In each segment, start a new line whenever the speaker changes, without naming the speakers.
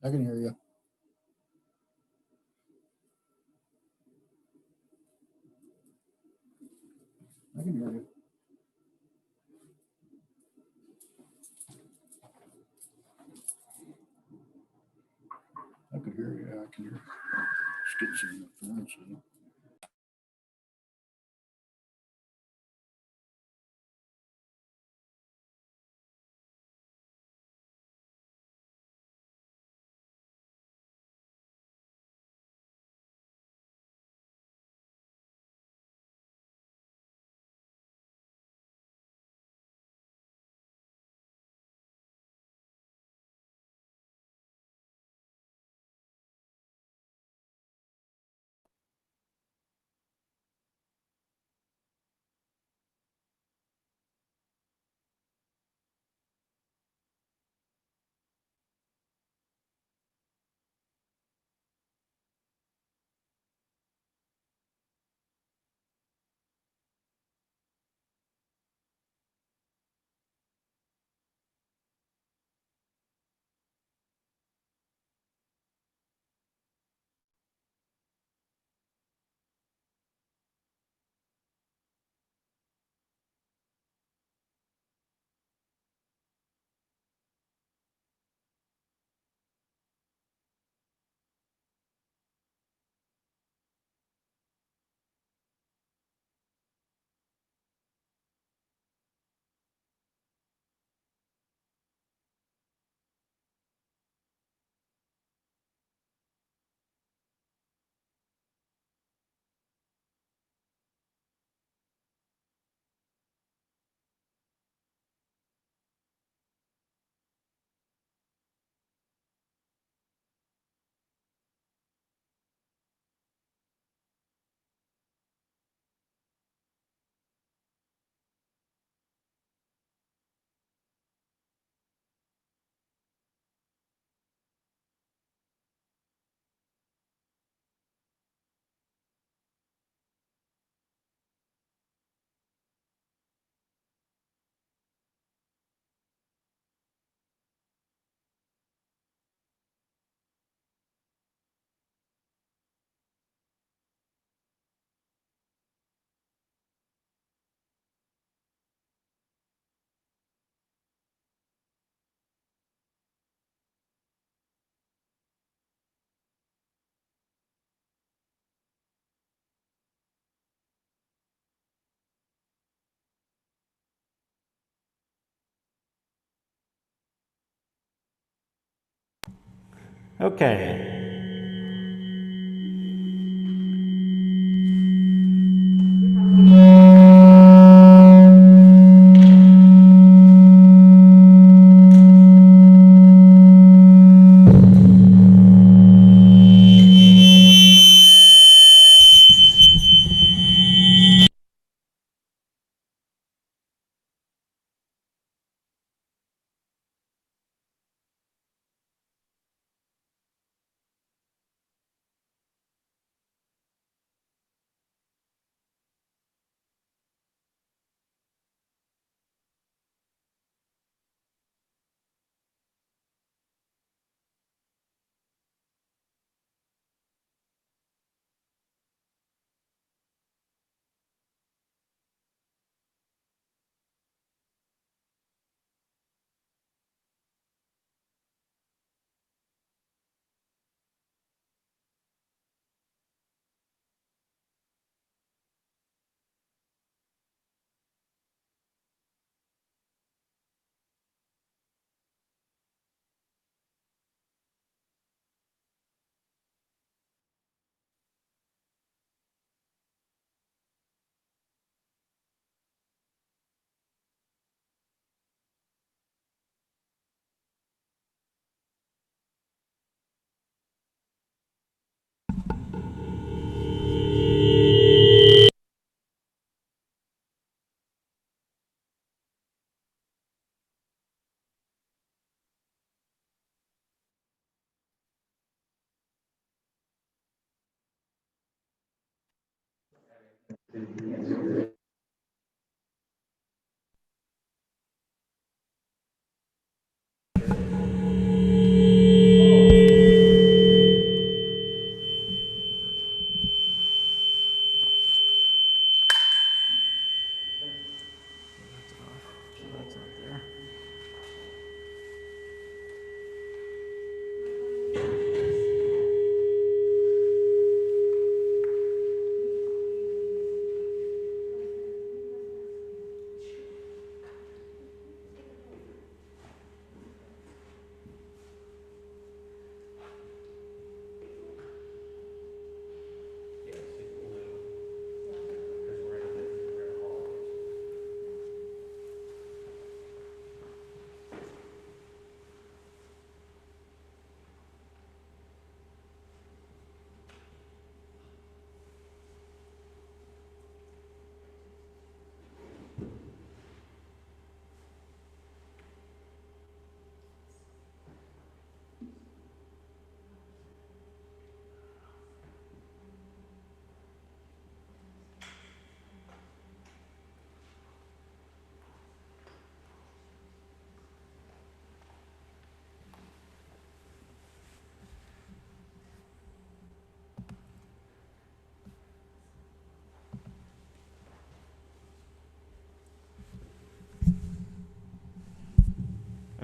I can hear you. I can hear you. I could hear you. Yeah, I can hear you. Just getting some interference.
Okay.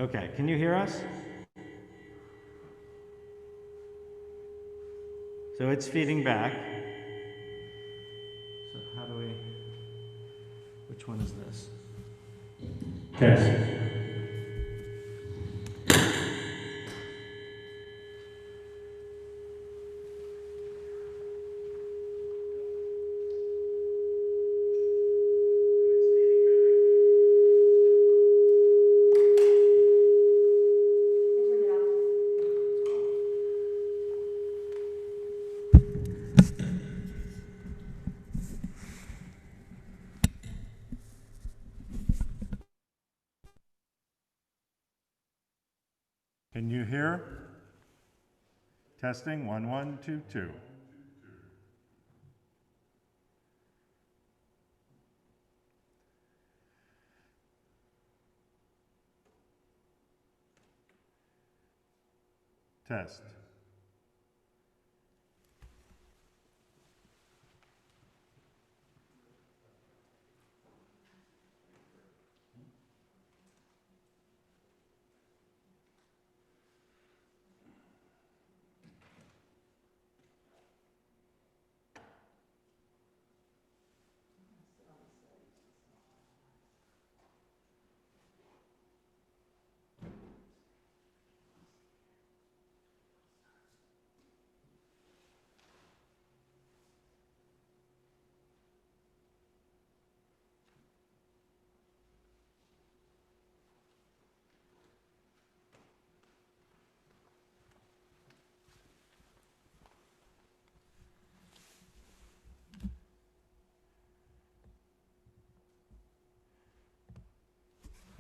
Okay, can you hear us? So it's feeding back. So how do we, which one is this? Test. Can you hear? Testing, 1, 1, 2, 2. Test.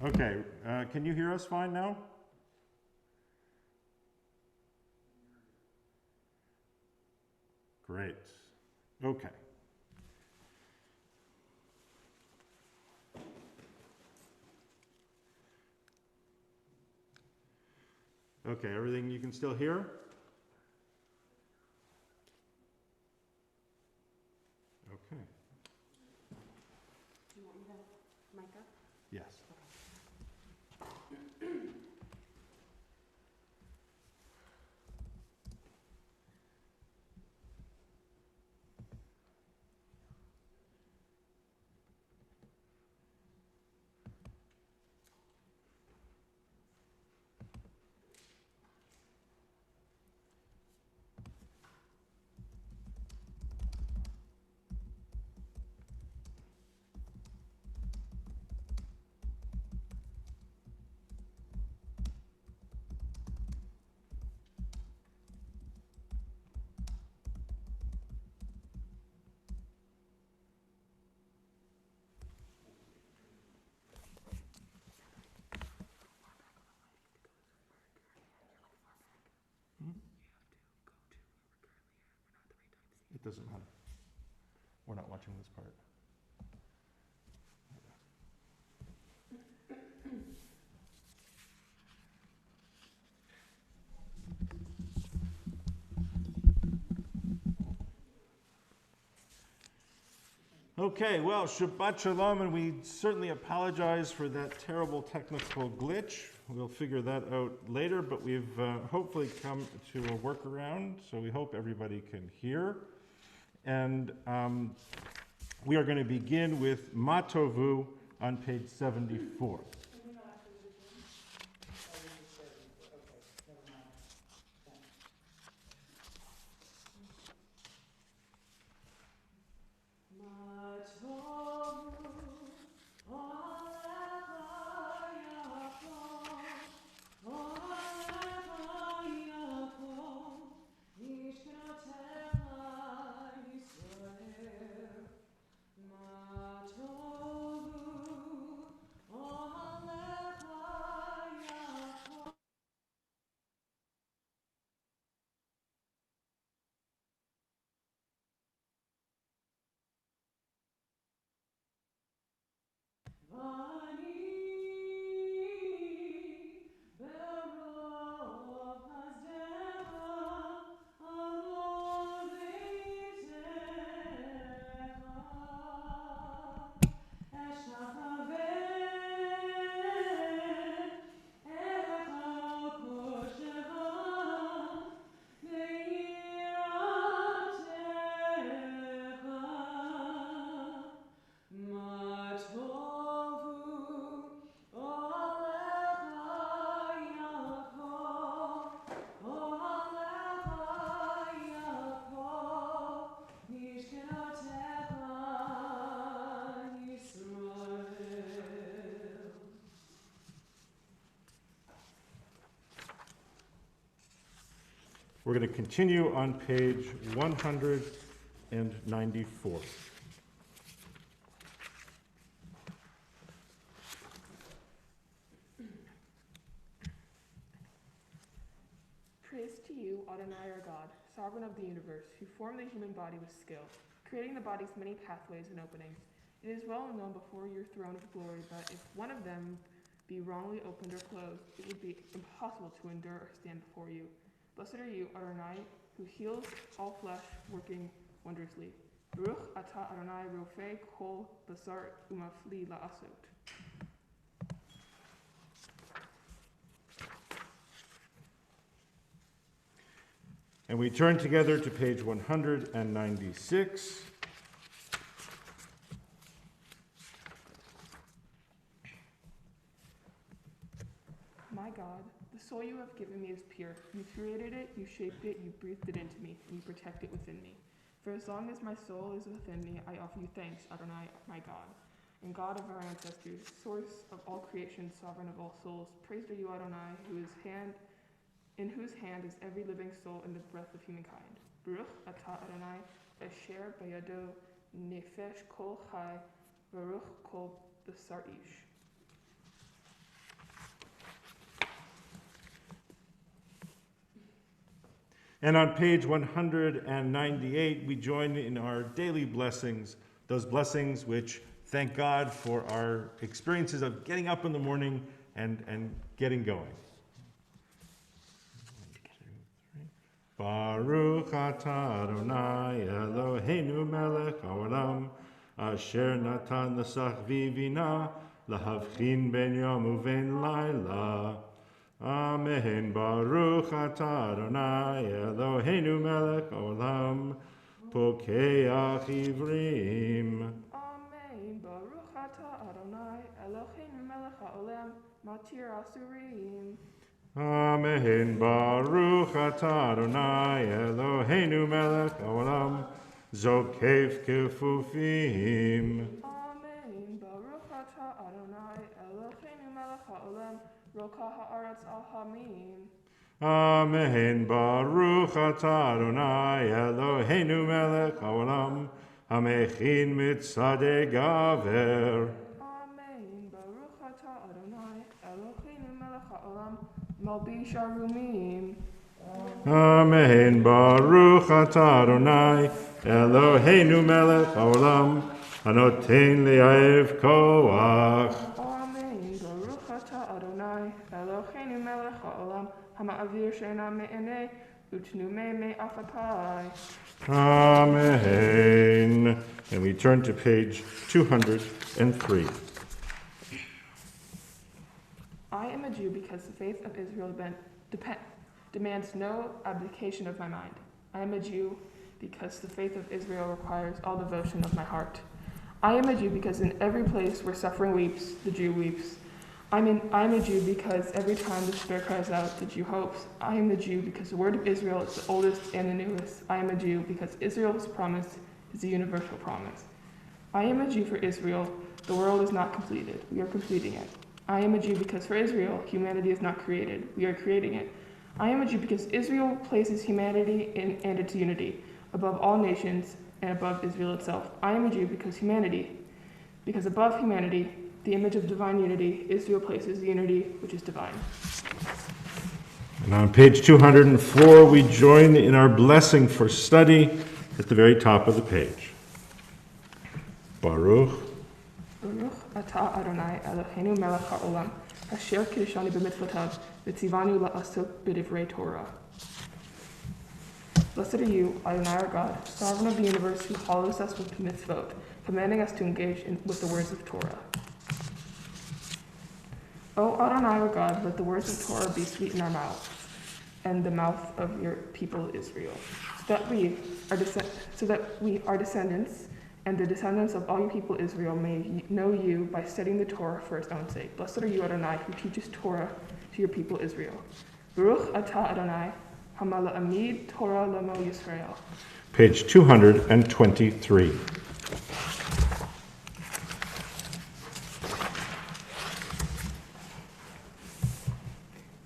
Okay, can you hear us fine now? Great. Okay. Okay, everything you can still hear? Okay.
Do you want me to mic up?
Yes. It doesn't matter. We're not watching this part. Okay, well, Shabbat Shalom, and we certainly apologize for that terrible technical glitch. We'll figure that out later, but we've hopefully come to a workaround, so we hope everybody can hear. And we are going to begin with Matovu on page 74. We're going to continue on page 194.
Praise to you, Adonai our God, sovereign of the universe, who formed the human body with skill, creating the body's many pathways and openings. It is well known before your throne of glory that if one of them be wrongly opened or closed, it would be impossible to endure or stand before you. Blessed are you, Adonai, who heals all flesh, working wondrously. Baruch atah Adonai rofei kol basar umafli la'asot.
And we turn together to page 196.
My God, the soul you have given me is pure. You created it, you shaped it, you breathed it into me, and you protect it within me. For as long as my soul is within me, I offer you thanks, Adonai, my God, and God of our ancestors, source of all creation, sovereign of all souls. Praised are you, Adonai, in whose hand is every living soul and the breath of humankind. Baruch atah Adonai, asher bayado nefesh kol chai, baruch kol basar ish.
And on page 198, we join in our daily blessings, those blessings which thank God for our experiences of getting up in the morning and getting going. Baruch atah Adonai Eloheinu melech haolam asher natan l'sachvivina lahavchin ben yom uven laila. Amen. Baruch atah Adonai Eloheinu melech haolam pokeach ivrim.
Amen. Baruch atah Adonai Eloheinu melech haolam matir asurim.
Amen. Baruch atah Adonai Eloheinu melech haolam zokef kefufim.
Amen. Baruch atah Adonai Eloheinu melech haolam roka haaretz al hamim.
Amen. Baruch atah Adonai Eloheinu melech haolam hamechin mitzadei gaver.
Amen. Baruch atah Adonai Eloheinu melech haolam malbish arumim.
Amen. Baruch atah Adonai Eloheinu melech haolam hanoten li'av koach.
Amen. Baruch atah Adonai Eloheinu melech haolam hama'avir she'ena me'enei utnume me'afapai.
Amen. And we turn to page 203.
I am a Jew because the faith of Israel demands no abdication of my mind. I am a Jew because the faith of Israel requires all devotion of my heart. I am a Jew because in every place where suffering weeps, the Jew weeps. I am a Jew because every time despair cries out, the Jew hopes. I am the Jew because the word of Israel is the oldest and the newest. I am a Jew because Israel's promise is a universal promise. I am a Jew for Israel. The world is not completed. We are completing it. I am a Jew because for Israel, humanity is not created. We are creating it. I am a Jew because Israel places humanity and its unity above all nations and above Israel itself. I am a Jew because above humanity, the image of divine unity, Israel places the unity which is divine.
And on page 204, we join in our blessing for study at the very top of the page. Baruch.
Baruch atah Adonai Eloheinu melech haolam asher kiddushani b'mitzvotav v'tzivanu la'asok b'divrei Torah. Blessed are you, Adonai our God, sovereign of the universe, who follows us with mitzvot, commanding us to engage with the words of Torah. O Adonai our God, let the words of Torah be sweet in our mouths, and the mouth of your people Israel, so that we, our descendants, and the descendants of all your people Israel may know you by studying the Torah for its own sake. Blessed are you, Adonai, who teaches Torah to your people Israel. Baruch atah Adonai, hamala amid Torah lemo Yisrael.
Page 223.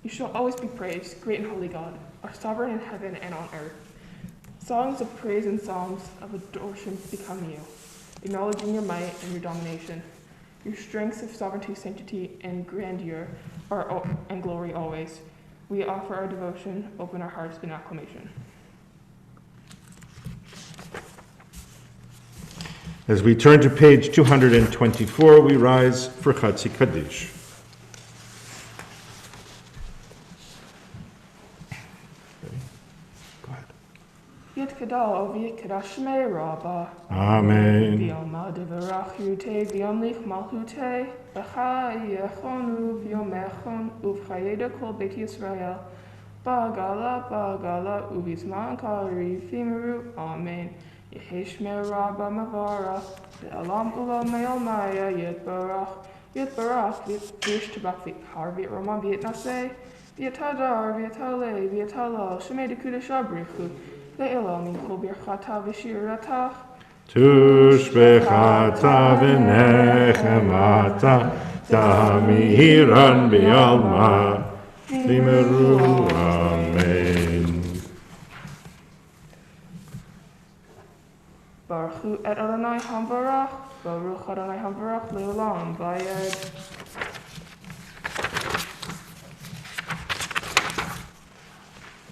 You shall always be praise, great and holy God, our sovereign in heaven and on earth. Songs of praise and psalms of adoration become you, acknowledging your might and your domination, your strengths of sovereignty, sanctity, and grandeur and glory always. We offer our devotion, open our hearts in acclamation.
As we turn to page 224, we rise for Chatzi Kaddish.
Yit kadal v'yit kadashmei rabba.
Amen.
V'yom devarach yute v'yom lich malchute. B'chai yechonu v'yom echon uv'chayeda kol beit Yisrael. Bagala uv'izman kari v'miru. Amen. Yeheshmei rabba mavara. V'alam ulam me'almaya yit barach v'yish tabach v'har v'yit v'yit naseh. V'yit hadar v'yit haleh v'yit halal. Shemei dekudesh abrichu.
Tushbechata v'nechemata tamiran b'alma v'meru. Amen.
Baruch Hu et Adonai Hamvarach, Baruch Adonai Hamvarach le'olam vayed.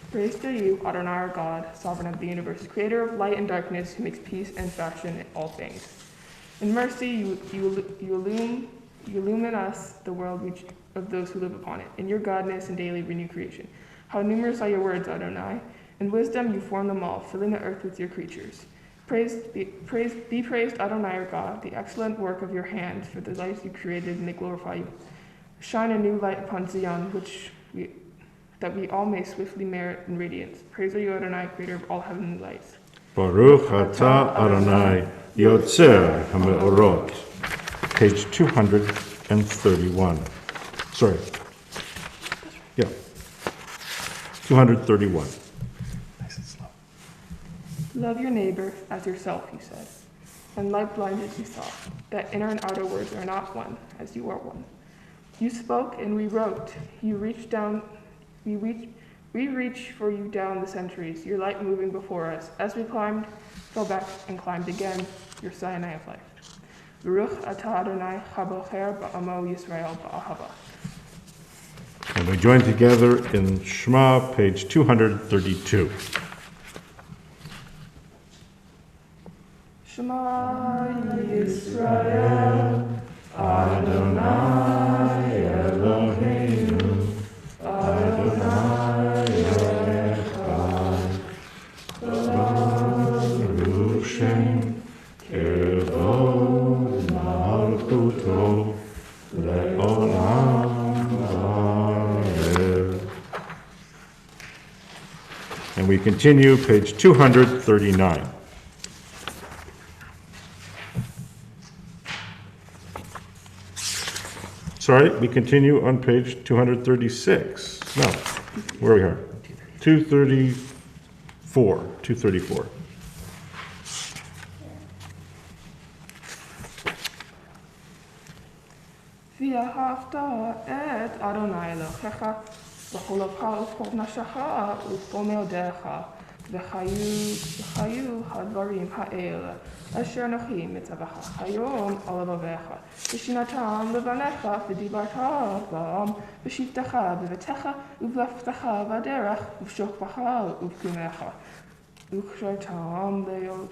Praise to you, Adonai our God, sovereign of the universe, creator of light and darkness, who makes peace and fashion in all things. In mercy, you illumine us, the world of those who live upon it. In your godness and daily renew creation. How numerous are your words, Adonai. In wisdom you form them all, filling the earth with your creatures. Be praised, Adonai our God, the excellent work of your hands, for the lights you created, and they glorify you. Shine a new light upon Zion, that we all may swiftly merit in radiance. Praise are you, Adonai, creator of all heavenly lights.
Baruch atah Adonai yotzer hameorot. Page 231. Sorry. Yeah. 231. Nice and slow.
Love your neighbor as yourself, you said. And like blindness you saw, that inner and outer words are not one, as you are one. You spoke and we wrote. You reached down. We reach for you down the centuries, your light moving before us. As we climbed, fell back, and climbed again, your Sinai of life. Baruch atah Adonai chabocher ba'amo Yisrael ba'ahava.
And we join together in Shema, page 232.
Shema Yisrael, Adonai Eloheinu. Adonai Echad, Baruch Shem, Kevod Malchuto, Le'olam Va'ed.
And we continue, page 239. Sorry, we continue on page 236. No, where are we here? 234. 234.
V'ahavta et Adonai Elohecha b'chol avcha u'b'chol nafshecha u'b'chol meodecha v'chayu hadvarim ha'el asher anochi mitzavecha hayom al levavecha v'shinatam levanecha v'dibarta ba'am v'shivtecha b'vetecha u'v'leftecha v'aderech u'v'shokbecha u'v'kumecha u'kshartam leod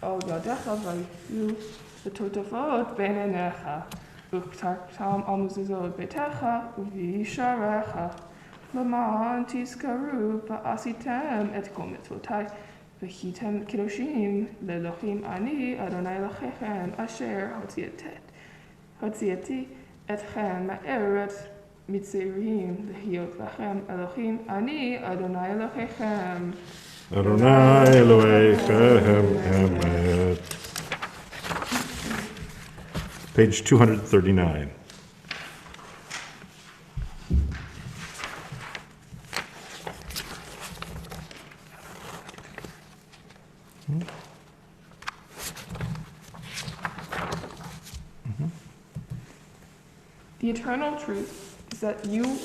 al yadecha v'yu v'totavot b'einenecha u'ktartam al mezuzot betecha u'v'yisharecha Laman tiskaru ba'asitem et kol mitzvotai v'chitem kiddushim le'elohim ani Adonai Elohechem asher hotziati etchem ma'eret mitzrayim v'hiyot lachem Elohim ani Adonai Elohechem.
Adonai Elohechem emet. Page 239.
The eternal truth is that you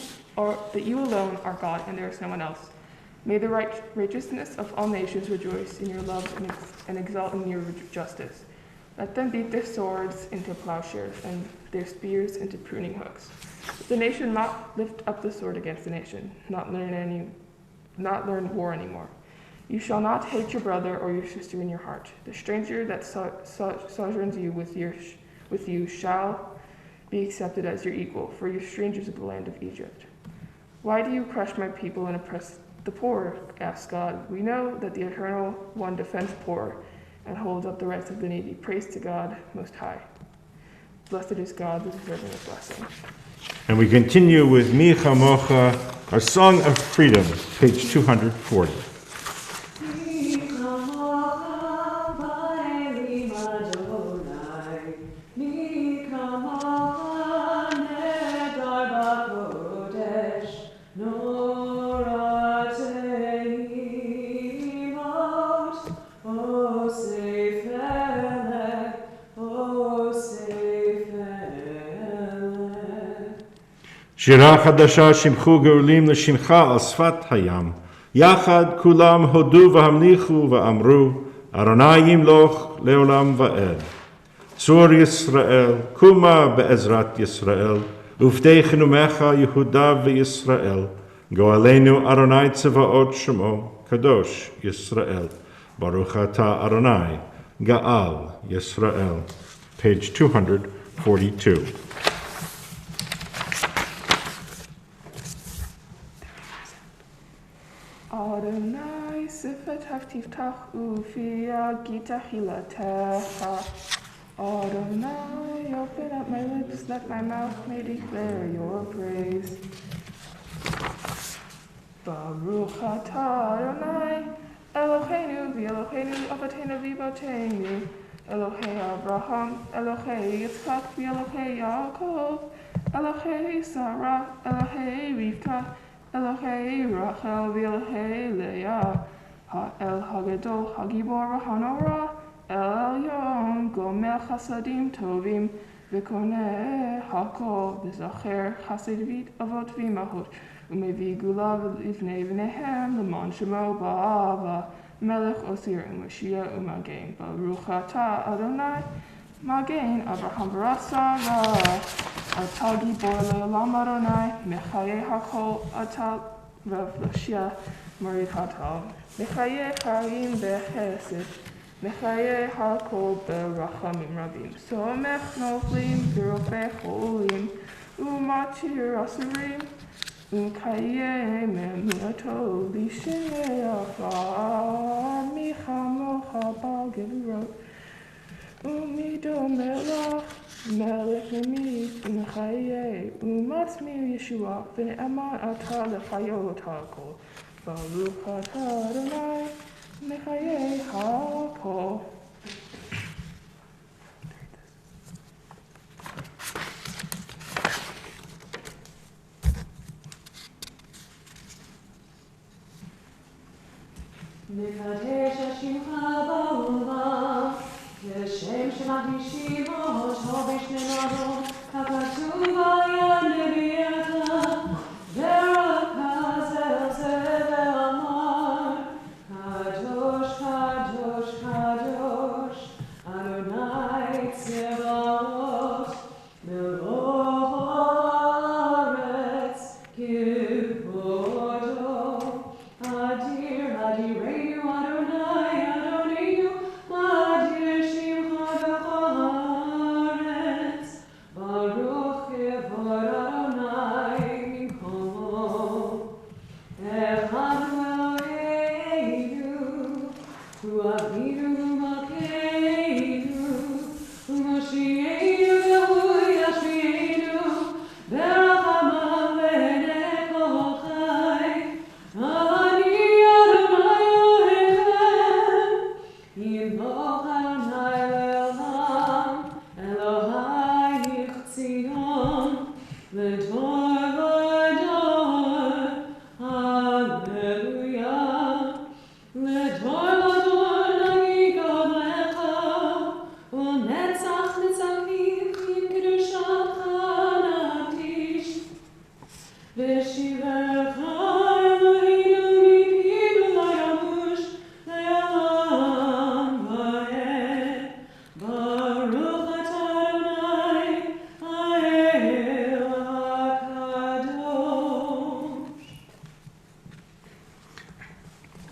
that you alone are God, and there is no one else. May the righteousness of all nations rejoice in your love and exalt in your justice. Let them beat their swords into plowshares and their spears into pruning hooks. Let the nation not lift up the sword against the nation, not learn war anymore. You shall not hate your brother or your sister in your heart. The stranger that sojourns with you shall be accepted as your equal, for you're strangers of the land of Egypt. Why do you crush my people and oppress the poor? Asked God. We know that the Eternal One defends the poor and holds up the rights of the needy. Praise to God Most High. Blessed is God, the deserving of blessing.
And we continue with Mi Chamocha, our Song of Freedom, page 240. שירה חדשה שמחו גאולים לשמחה על שפת הים. יחד כולם הודו והמליכו ואמרו, אדוני ימלוך לעולם ועד. צור ישראל, קומה בעזרת ישראל, ופדי חנומך יהודה וישראל. גואלנו אדוני צבאות שמו, קדוש ישראל. ברוך אתה אדוני, גאל ישראל. Page 242.
Adonai sifatav tiftach ufia gita hilatecha. Adonai, open up my lips, let my mouth may declare your praise. Baruch atah Adonai, Eloheinu v'Eloheinu avotenu v'imotenu, Elohei Abraham, Elohei Yitzchak v'Elohei Yaakov, Elohei Sarah, Elohei Rivka, Elohei Rachel v'Elohei Leah, Ha'el Hagadol Hagibor Hanora, El Elyon Gomel Chasadim Tovim, V'koneh Hakol V'zacher Chasidvit Avot V'imahot, Umevi Gula V'ivnei V'nehem L'man Shemo Ba'ava, Melech Osir U'Mashiach U'Magen, Baruch atah Adonai, Magen Abraham Barasara, Atah Gibor Le'olam Adonai, Mechaye Hakol Atah Rav Lashia Marid Hatal, Mechaye Chaim Bechesed, Mechaye Hakol Berachamim Rabim, Somech Nochlim V'Rofeh Cholim, U'Matir Asurim, U'Kaye Me'minato L'Shinei Achar, Michamocha Bal Gevurot, Umido Melach, Melech Lemid, U'Chaye, U'Matzmir Yeshua, V'Ne'aman Atah L'Chayot Hakol, Baruch atah Adonai, Mechaye Hakol.
מקדש השמך בעולם, כשם שמקדישים אותו בשננו, ככתוב היה נביאך, ורקז אל זה ואמר, קדוש קדוש קדוש, אדוני צבאות, מלוך הארץ כבודו. Adir, Adirenu, Adonai, Adonenu, Adir Shimcha b'chol haaretz, Baruch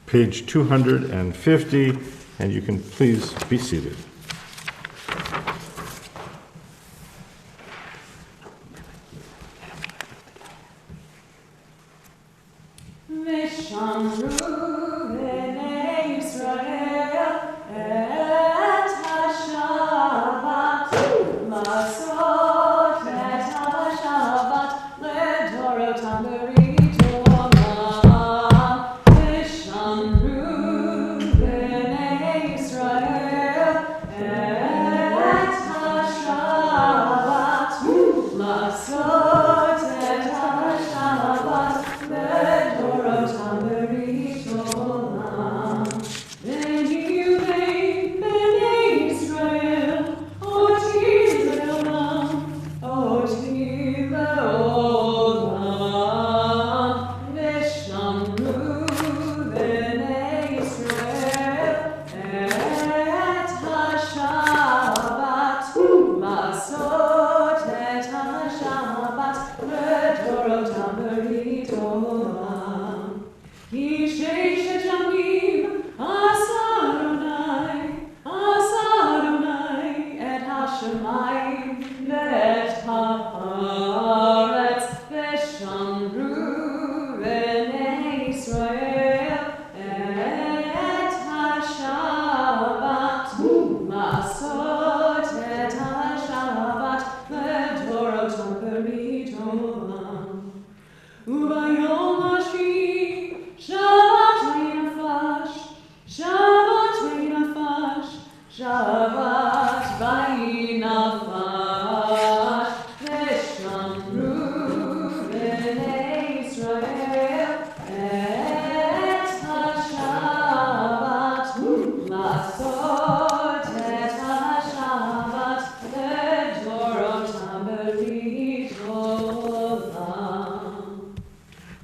page 250, and you can please be seated.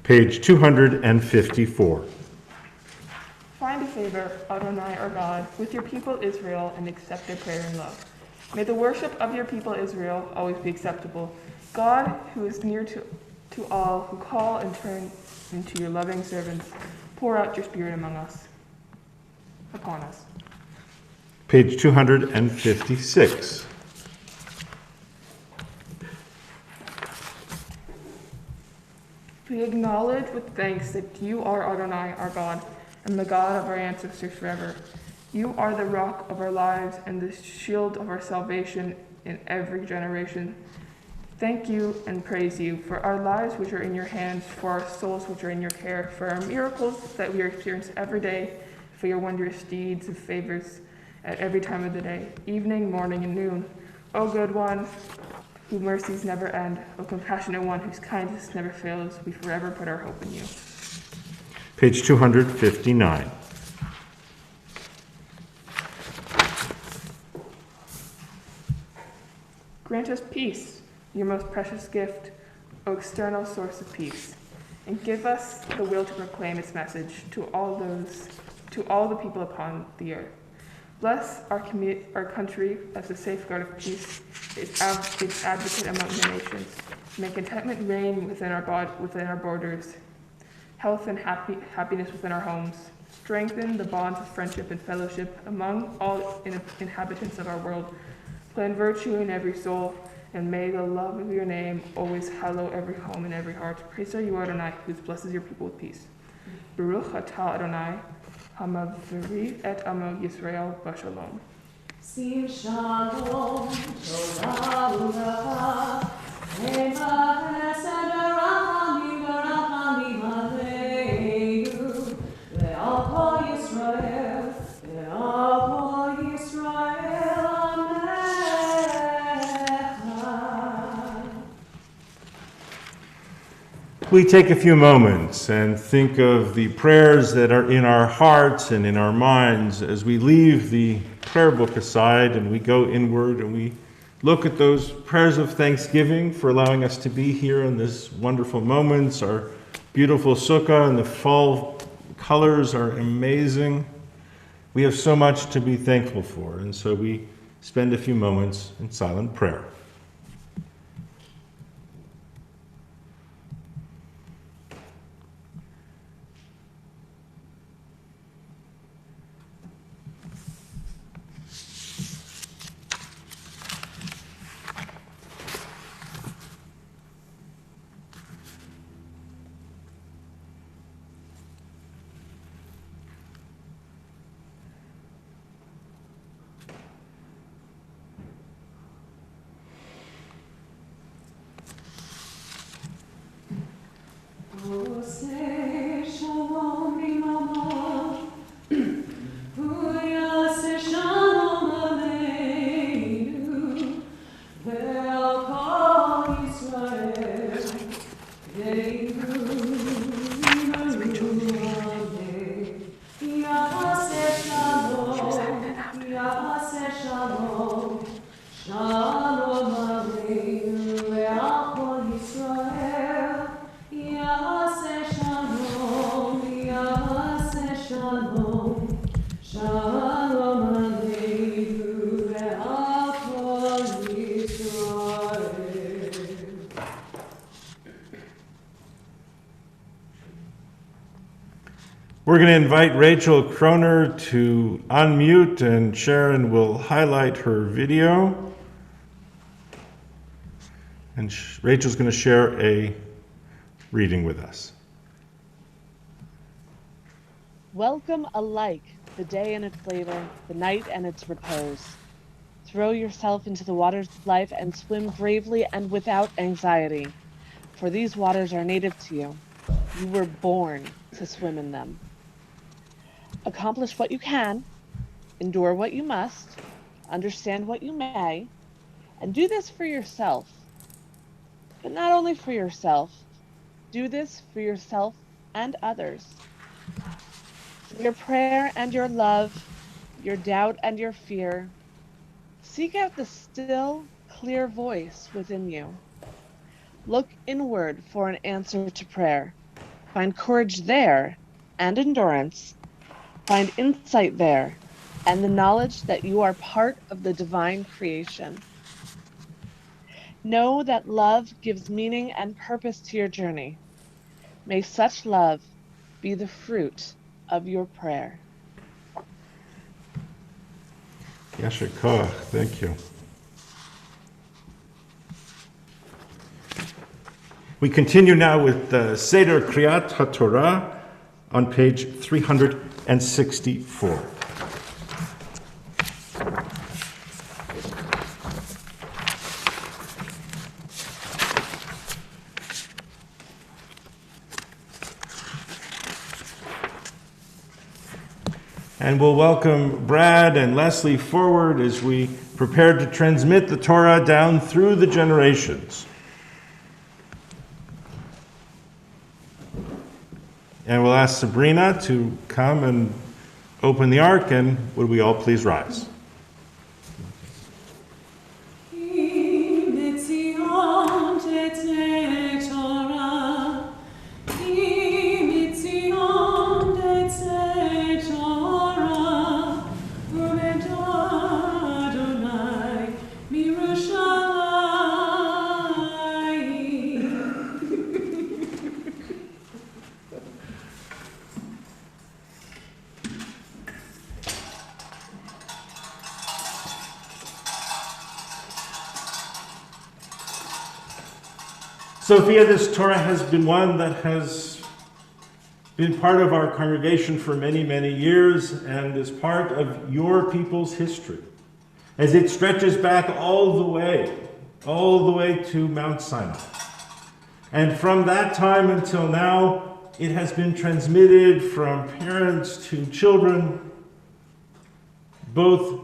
Page 254.
Find a favor, Adonai our God, with your people Israel and accept their prayer in love. May the worship of your people Israel always be acceptable. God, who is near to all who call and turn into your loving servants, pour out your spirit upon us.
Page 256.
We acknowledge with thanks that you are Adonai, our God, and the God of our ancestors forever. You are the rock of our lives and the shield of our salvation in every generation. Thank you and praise you for our lives which are in your hands, for our souls which are in your care, for our miracles that we experience every day, for your wondrous deeds of favors at every time of the day, evening, morning, and noon. O good one, whose mercies never end, O compassionate one, whose kindness never fails, we forever put our hope in you.
Page 259.
Grant us peace, your most precious gift, O external source of peace, and give us the will to proclaim its message to all the people upon the earth. Bless our country as a safeguard of peace, its advocate among the nations. May contentment reign within our borders, health and happiness within our homes. Strengthen the bonds of friendship and fellowship among all inhabitants of our world. Plant virtue in every soul, and may the love of your name always hallow every home and every heart. Praise are you, Adonai, who blesses your people with peace. Baruch atah Adonai, Hamaviri et Amo Yisrael Bashalom.
Sim shalom, Torah u'bracha, Eva chesed v'rachamim aleinu, le'al kol Yisrael, amecha.
We take a few moments and think of the prayers that are in our hearts and in our minds as we leave the prayer book aside and we go inward and we look at those prayers of thanksgiving for allowing us to be here in this wonderful moments. Our beautiful sukkah and the fall colors are amazing. We have so much to be thankful for, and so we spend a few moments in silent prayer.
Oh, say shalom bimama. Huyase shalom aleinu. Ve'al Yisrael. Shalom aleinu ve'al kol Yisrael. Yaseh shalom, yaseh shalom. Shalom aleinu ve'al kol Yisrael.
We're going to invite Rachel Kroner to unmute, and Sharon will highlight her video. And Rachel's going to share a reading with us.
Welcome alike the day and its labor, the night and its repose. Throw yourself into the waters of life and swim bravely and without anxiety, for these waters are native to you. You were born to swim in them. Accomplish what you can, endure what you must, understand what you may, and do this for yourself. But not only for yourself, do this for yourself and others. For your prayer and your love, your doubt and your fear, seek out the still, clear voice within you. Look inward for an answer to prayer. Find courage there and endurance. Find insight there and the knowledge that you are part of the divine creation. Know that love gives meaning and purpose to your journey. May such love be the fruit of your prayer.
Yasher Koach, thank you. We continue now with the Seder Kriyat HaTorah on page 364. And we'll welcome Brad and Leslie forward as we prepare to transmit the Torah down through the generations. And we'll ask Sabrina to come and open the ark, and would we all please rise? Sofia, this Torah has been one that has been part of our congregation for many, many years and is part of your people's history, as it stretches back all the way to Mount Sinai. And from that time until now, it has been transmitted from parents to children, both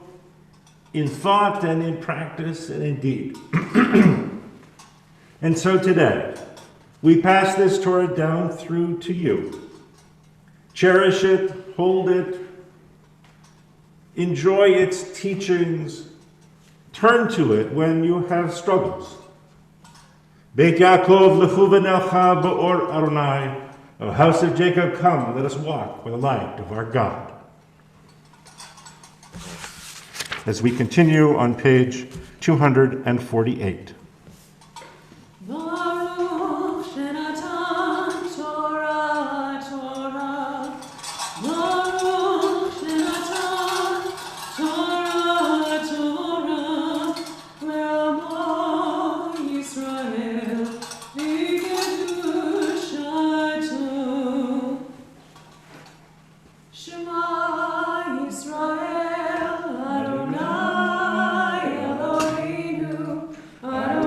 in thought and in practice and in deed. And so today, we pass this Torah down through to you. Cherish it, hold it, enjoy its teachings, turn to it when you have struggles. Beit Yaakov lechu v'nelcha ba'or Adonai, O house of Jacob, come, let us walk by the light of our God. As we continue on page 248.
Baruch Shenatan Torah, Torah. Baruch Shenatan Torah, Torah. Le'amo Yisrael v'kedushatu. Shema Yisrael Adonai Eloheinu Adonai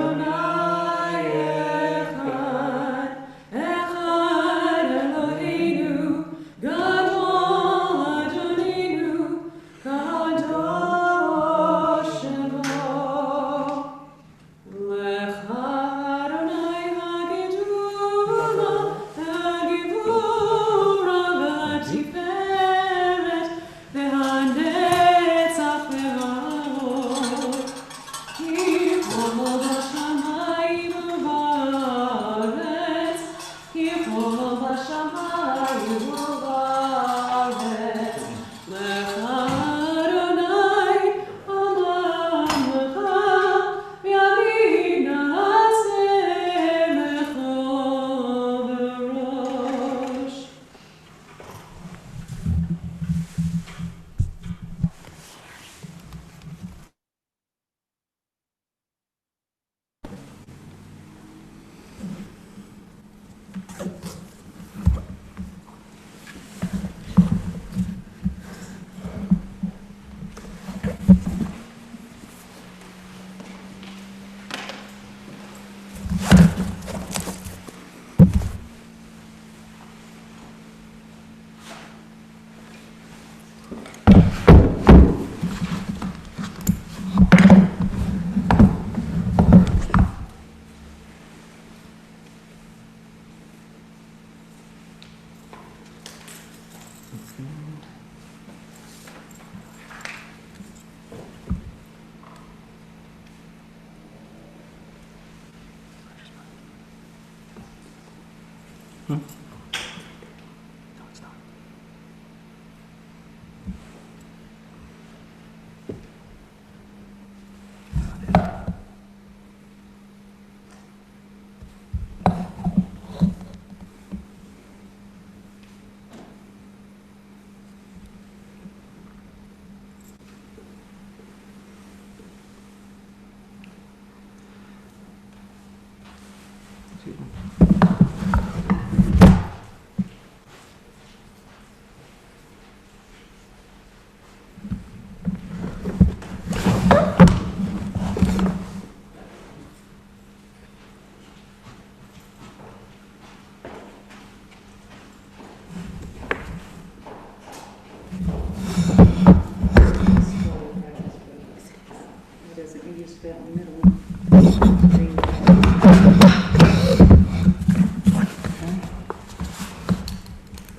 Are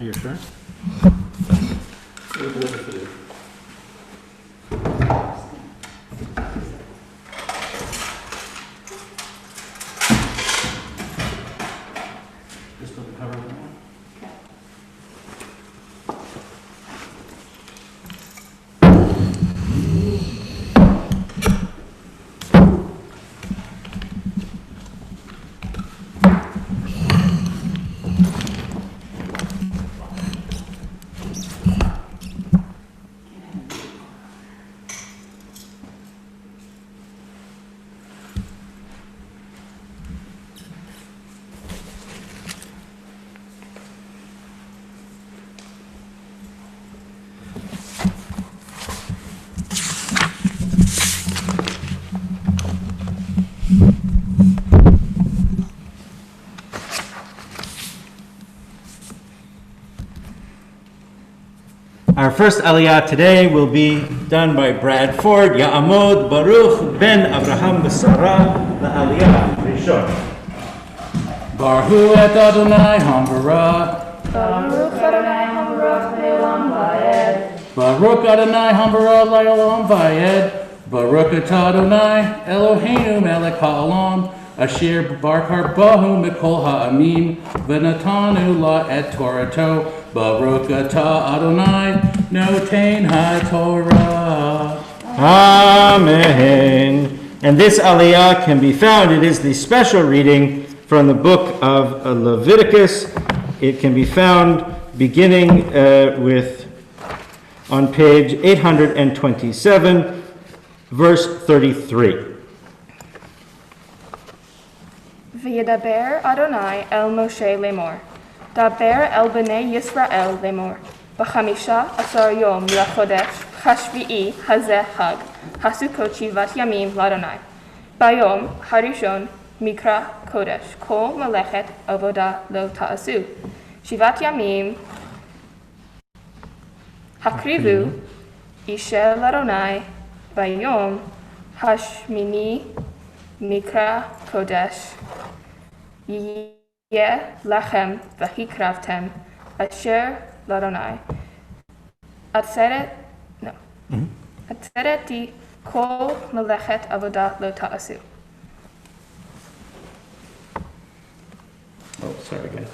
you sure? Just put the cover on that one. Our first aliyah today will be done by Brad Ford, Ya'amod Baruch ben Avraham B'Sarah, the aliyah Rishon.
Baruch et Adonai Hambara.
Baruch Adonai Hambarak Le'olam Va'ed.
Baruch Adonai Hambara Le'olam Va'ed. Baruch et Adonai Eloheinu melech ha'olam. Asher barkar bahu mikol ha'amim. V'natanu la et Torato. Baruch atah Adonai noten ha'torah.
Amen. And this aliyah can be found, it is the special reading from the book of Leviticus. It can be found beginning on page 827, verse 33.
V'yedaber Adonai el Moshe lemor. Daber el bnei Yisrael lemor. B'chamisha asar yom lachodesh chashvi'i hazeh hag. Hasukot shivat yamim l'Adonai. Bayom harishon mikra kodesh. Kol melechet avodah lo ta'asu. Shivat yamim hakrivu ishe l'Adonai. Bayom hashmini mikra kodesh. Yeh lachem v'hikravtem asher l'Adonai. Atzereti kol melechet avodah lo ta'asu.
Oh, sorry guys.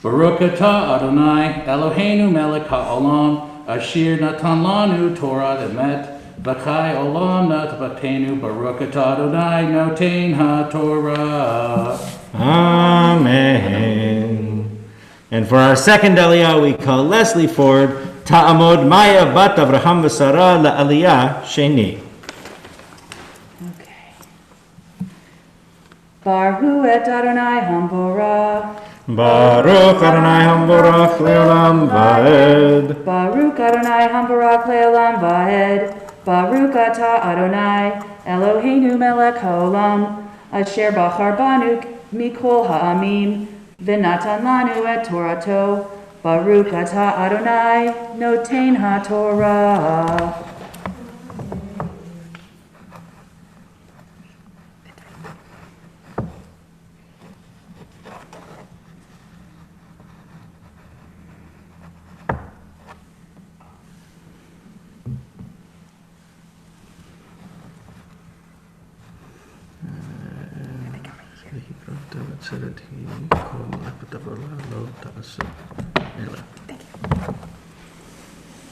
Baruch atah Adonai Eloheinu melech ha'olam. Asher natan lanu Torah emet. V'chai olam natbatenu. Baruch atah Adonai noten ha'torah.
Amen. And for our second aliyah, we call Leslie Ford, Ta'amod Maya bat Avraham V'Sarah la'aliyah sheni.
Okay. Baruch et Adonai Hambora.
Baruch Adonai Hamborach le'olam va'ed.
Baruch Adonai Hambarak Le'olam Va'ed. Baruch atah Adonai Eloheinu melech ha'olam. Asher bachar banu mikol ha'amim. V'natan lanu et Torato. Baruch atah Adonai noten ha'torah.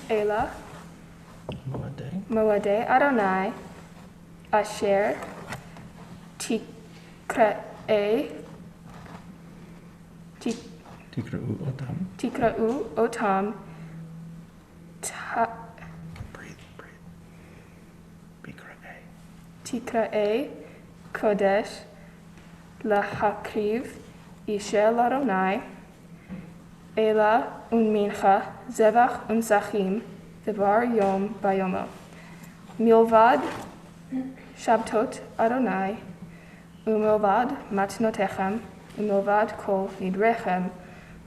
Ela, Moadei Adonai, Asher, Tikra'e, Tikra'u Otam, Tikra'e, Kodesh, Lahakriv, Isher Ladonai, Ela Unmincha, Zevach Unsachim, Devar Yom Bayomo. Milvad, Shabtot Adonai, Umilvad Matnotechem, Umilvad Kol Nidrechem,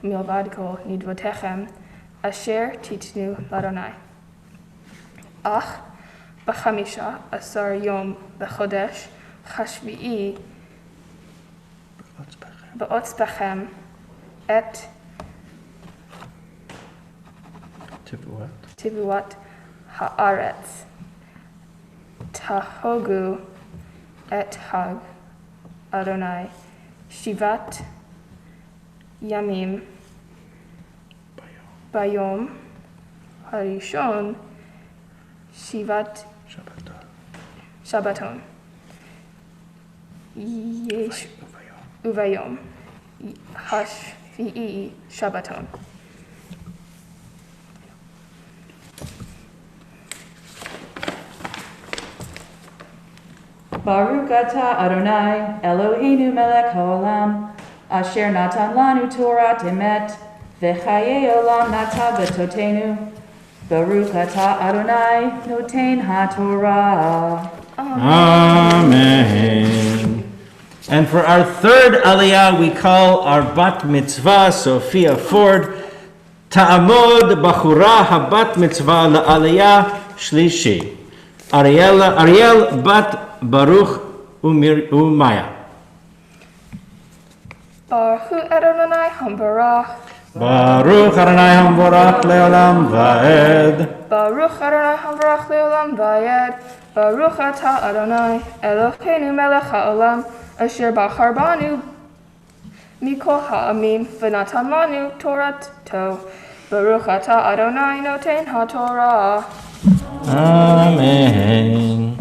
Umilvad Kol Nidvotechem, Asher Titnu Ladonai. Ach, Bachamisha, Asar Yom Bechodesh, Chashvi'i, Beotzbechem, Et Tivuat Haaretz, Tahogu et Hag Adonai, Shivat Yamim Bayom Harishon, Shivat Shabbaton, Yesh Uvayom Hashvi'i Shabbaton.
Baruch atah Adonai, Eloheinu melech haolam, asher natan lanu Torat emet, v'chaye olam nata b'totenu. Baruch atah Adonai, noten haTorah.
Amen. And for our third aliyah, we call our bat mitzvah, Sofia Ford, Ta'amod Bachura Habat Mitzvah La'aliyah Shlishi. Ariel bat Baruch Umaya.
Baruch Adonai Hambarach.
Baruch Adonai Hambarach Leolam Vaed.
Baruch Adonai Hambarach Leolam Vaed. Baruch atah Adonai Eloheinu melech haolam asher bachar banu mikol ha'amim v'natan lanu torato. Baruch atah Adonai noten haTorah.
Amen.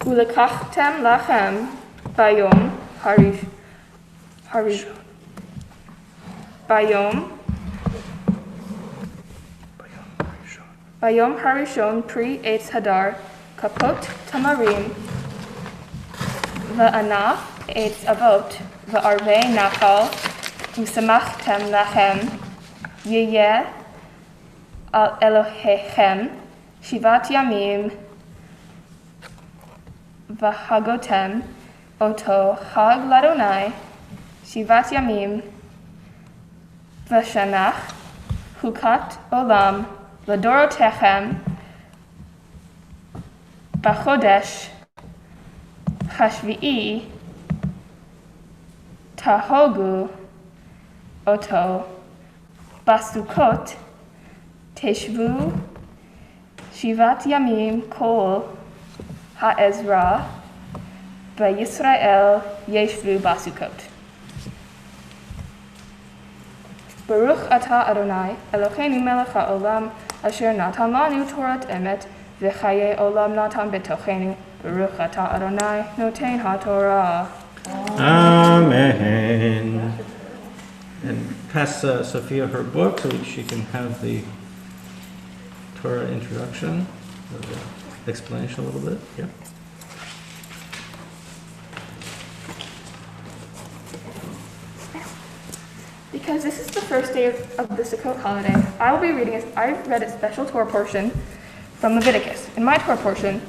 Ulekachtem lachem bayom bayom harishon pri eitz hadar kapot tamarim va'anaf eitz avot va'arvei nachal usamachtem lachem yeh al Elohechem shivat yamim v'hagotem oto chag ladonai shivat yamim v'shanach hukat olam ladorotechem b'chodesh hashvi'i tahogu oto basukot teshvu shivat yamim kol ha'ezra b'Yisrael yeshvu basukot. Baruch atah Adonai Eloheinu melech haolam asher natan lanu Torat emet v'chaye olam natan b'tochenu. Baruch atah Adonai noten haTorah.
Amen. And pass Sofia her book so she can have the Torah introduction, the explanation a little bit. Yeah.
Because this is the first day of the Sukkot holiday, I read a special Torah portion from Leviticus. In my Torah portion,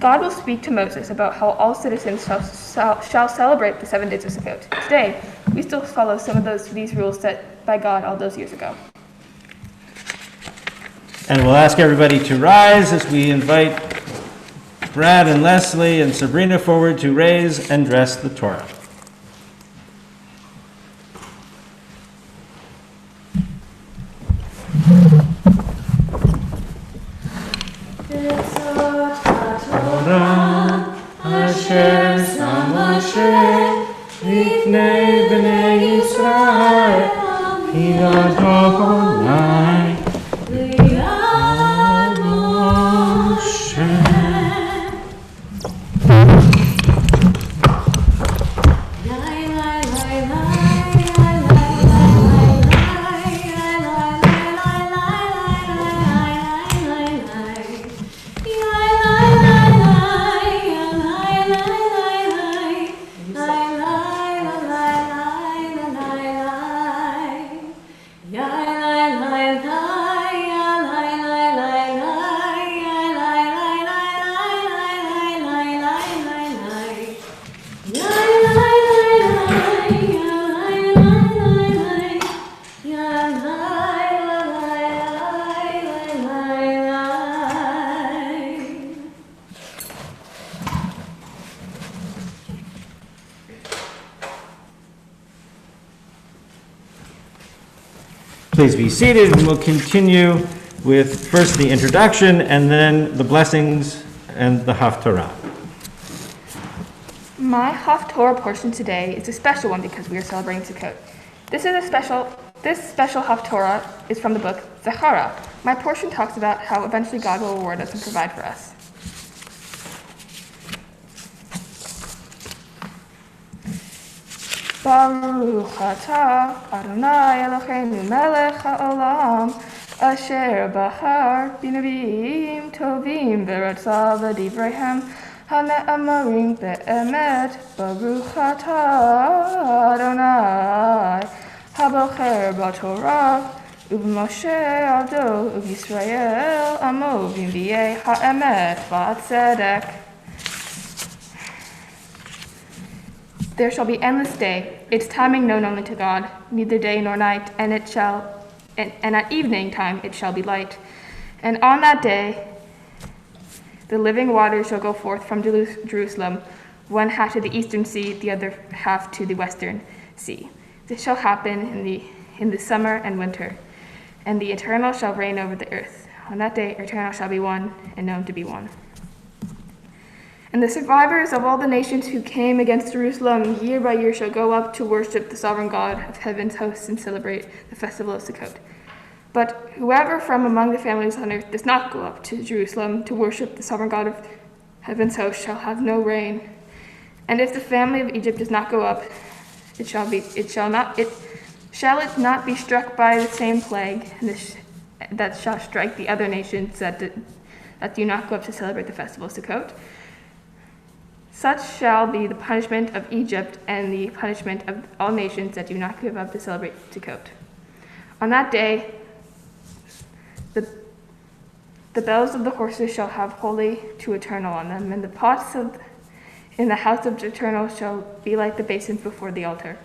God will speak to Moses about how all citizens shall celebrate the 7 days of Sukkot. Today, we still follow some of these rules set by God all those years ago.
And we'll ask everybody to rise as we invite Brad and Leslie and Sabrina forward to raise and dress the Torah.
Asher
Adonai.
Please be seated, and we'll continue with first the introduction and then the blessings and the Haftarah.
My Haftorah portion today is a special one because we are celebrating Sukkot. This special Haftorah is from the book Zechariah. My portion talks about how eventually God will reward us and provide for us. Baruch atah Adonai Eloheinu melech haolam asher bahar b'neviim tovim v'ratza v'divreihem hane'amarim be'emet. Baruch atah Adonai habocher b'torah u'b'moshe avdo u'b'Yisrael amo v'nvi'ei ha'emet v'atzedek. There shall be endless day, its timing known only to God, neither day nor night, and at evening time it shall be light. And on that day the living waters shall go forth from Jerusalem, one half to the eastern sea, the other half to the western sea. This shall happen in the summer and winter, and the Eternal shall reign over the earth. On that day Eternal shall be one, and known to be one. And the survivors of all the nations who came against Jerusalem year by year shall go up to worship the sovereign God of heaven's hosts and celebrate the festival of Sukkot. But whoever from among the families on earth does not go up to Jerusalem to worship the sovereign God of heaven's hosts shall have no rain. And if the family of Egypt does not go up, shall it not be struck by the same plague that shall strike the other nations that do not go up to celebrate the festival of Sukkot? Such shall be the punishment of Egypt and the punishment of all nations that do not give up to celebrate Sukkot. On that day, the bells of the horses shall have holy to Eternal on them, and the pots in the house of Eternal shall be like the basins before the altar.